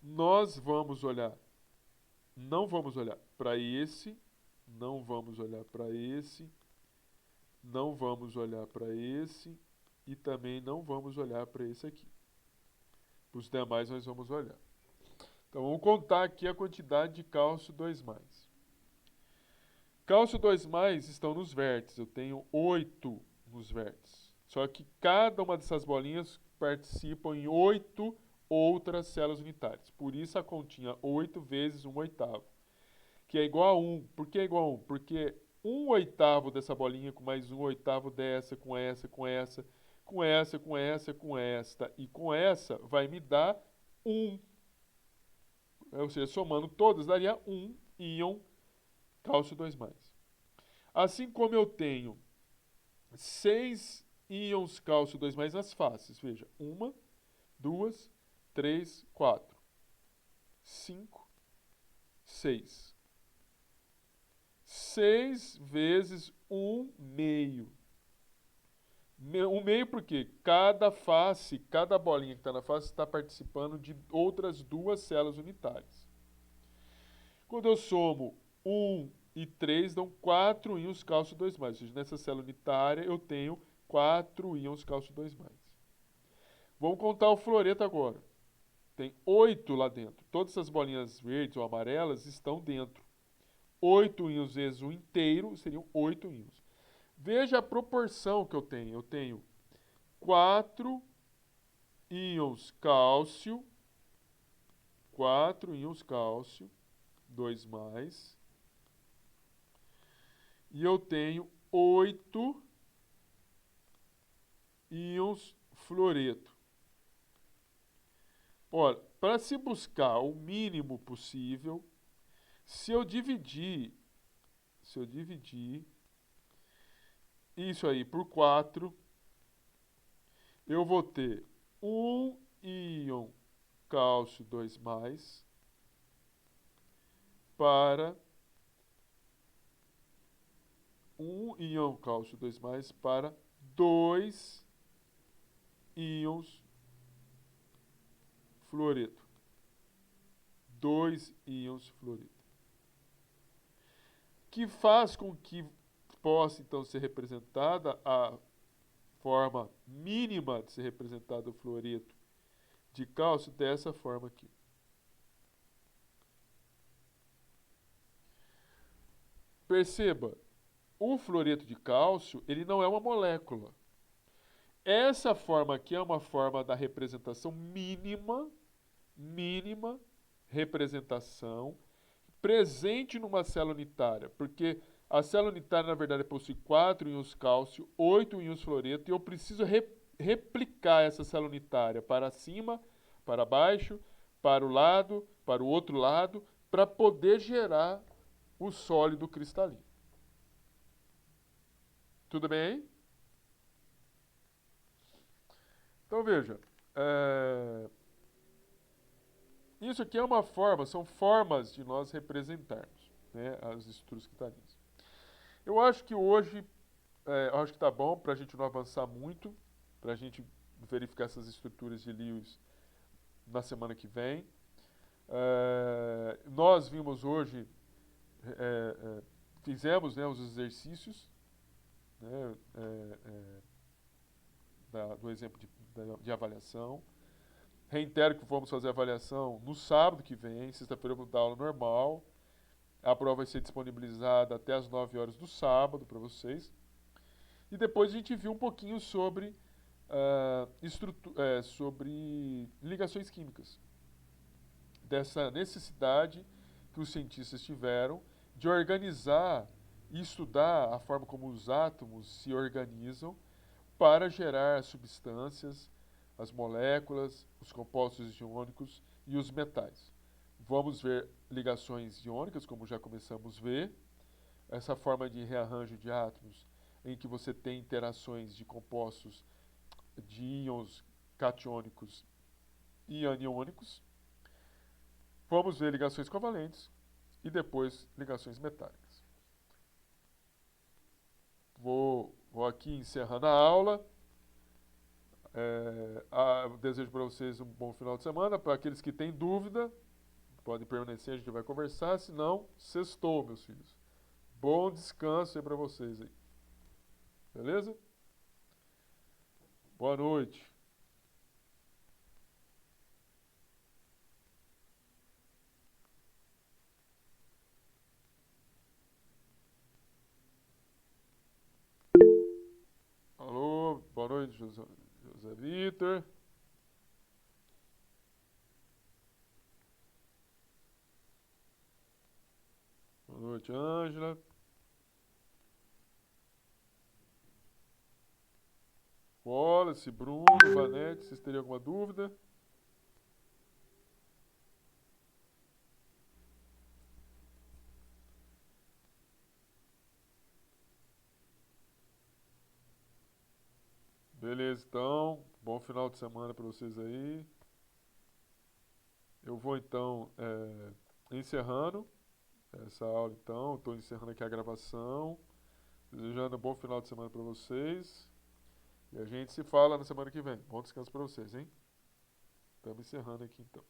nós vamos olhar, não vamos olhar para esse não vamos olhar para esse, não vamos olhar para esse e também não vamos olhar para esse aqui. Os demais nós vamos olhar. Então vamos contar aqui a quantidade de cálcio 2+. Cálcio 2+ estão nos vértices. Eu tenho 8 nos vértices. Só que cada uma dessas bolinhas participam em 8 outras células unitárias. Por isso a continha 8 vezes 1/8, que é igual a 1. Por que é igual a 1? Porque 1/8 dessa bolinha com mais 1/8 dessa, com essa, com essa, com essa, com essa, com esta e com essa, vai me dar 1. Ou seja, somando todas, daria 1 íon cálcio 2+. Assim como eu tenho 6 íons cálcio 2+ nas faces. Veja, 1, 2, 3, 4, 5, 6. 6 vezes 1/2. 1/2 porque cada face, cada bolinha que está na face está participando de outras 2 células unitárias. Quando eu somo 1 e 3, dão 4 íons cálcio 2+. Ou seja, nessa célula unitária eu tenho 4 íons cálcio 2+. Vamos contar o fluoreto agora. Tem 8 lá dentro. Todas essas bolinhas verdes ou amarelas estão dentro. 8 íons vezes o inteiro seriam 8 íons. Veja a proporção que eu tenho. Eu tenho 4 íons cálcio, 4 íons cálcio, 2+, e eu tenho 8 íons fluoreto. Ora, para se buscar o mínimo possível, se eu dividir isso aí por 4, eu vou ter 1 íon cálcio 2+ para 1 íon cálcio 2+ para 2 íons fluoreto. 2 íons fluoreto. Que faz com que possa, então, ser representada a forma mínima de ser representado o fluoreto de cálcio dessa forma aqui. Perceba, o fluoreto de cálcio, ele não é uma molécula. Essa forma aqui é uma forma da representação mínima representação presente numa célula unitária, porque a célula unitária, na verdade, possui 4 íons cálcio, 8 íons fluoreto, e eu preciso replicar essa célula unitária para cima, para baixo, para o lado, para o outro lado, para poder gerar o sólido cristalino. Tudo bem? Então, veja, isso aqui é uma forma, são formas de nós representarmos, né, as estruturas cristalinas. Eu acho que hoje, eu acho que está bom para a gente não avançar muito, para a gente verificar essas estruturas de Lewis na semana que vem. Nós vimos hoje, fizemos, né, os exercícios, né, do exemplo de avaliação. Reitero que vamos fazer a avaliação no sábado que vem, sexta-feira eu vou dar aula normal. A prova vai ser disponibilizada até as 9 horas do sábado para vocês. E depois a gente viu um pouquinho sobre, sobre ligações químicas. Dessa necessidade que os cientistas tiveram de organizar e estudar a forma como os átomos se organizam para gerar substâncias, as moléculas, os compostos iônicos e os metais. Vamos ver ligações iônicas, como já começamos a ver, essa forma de rearranjo de átomos em que você tem interações de compostos de íons catiônicos e aniônicos. Vamos ver ligações covalentes e depois ligações metálicas. Vou aqui encerrando a aula. Desejo para vocês um bom final de semana. Para aqueles que têm dúvida, podem permanecer, a gente vai conversar. Se não, sextou, meus filhos. bom descanso aí para vocês aí. Beleza? Boa noite. Alô, boa noite, José Vitor. Boa noite, Ângela. Wallace, Bruno, Vanete, vocês teriam alguma dúvida? Beleza, então. Bom final de semana para vocês aí. Eu vou, então, encerrando essa aula, então. Estou encerrando aqui a gravação. Desejando um bom final de semana para vocês. E a gente se fala na semana que vem. Bom descanso para vocês, hein? Estamos encerrando aqui, então.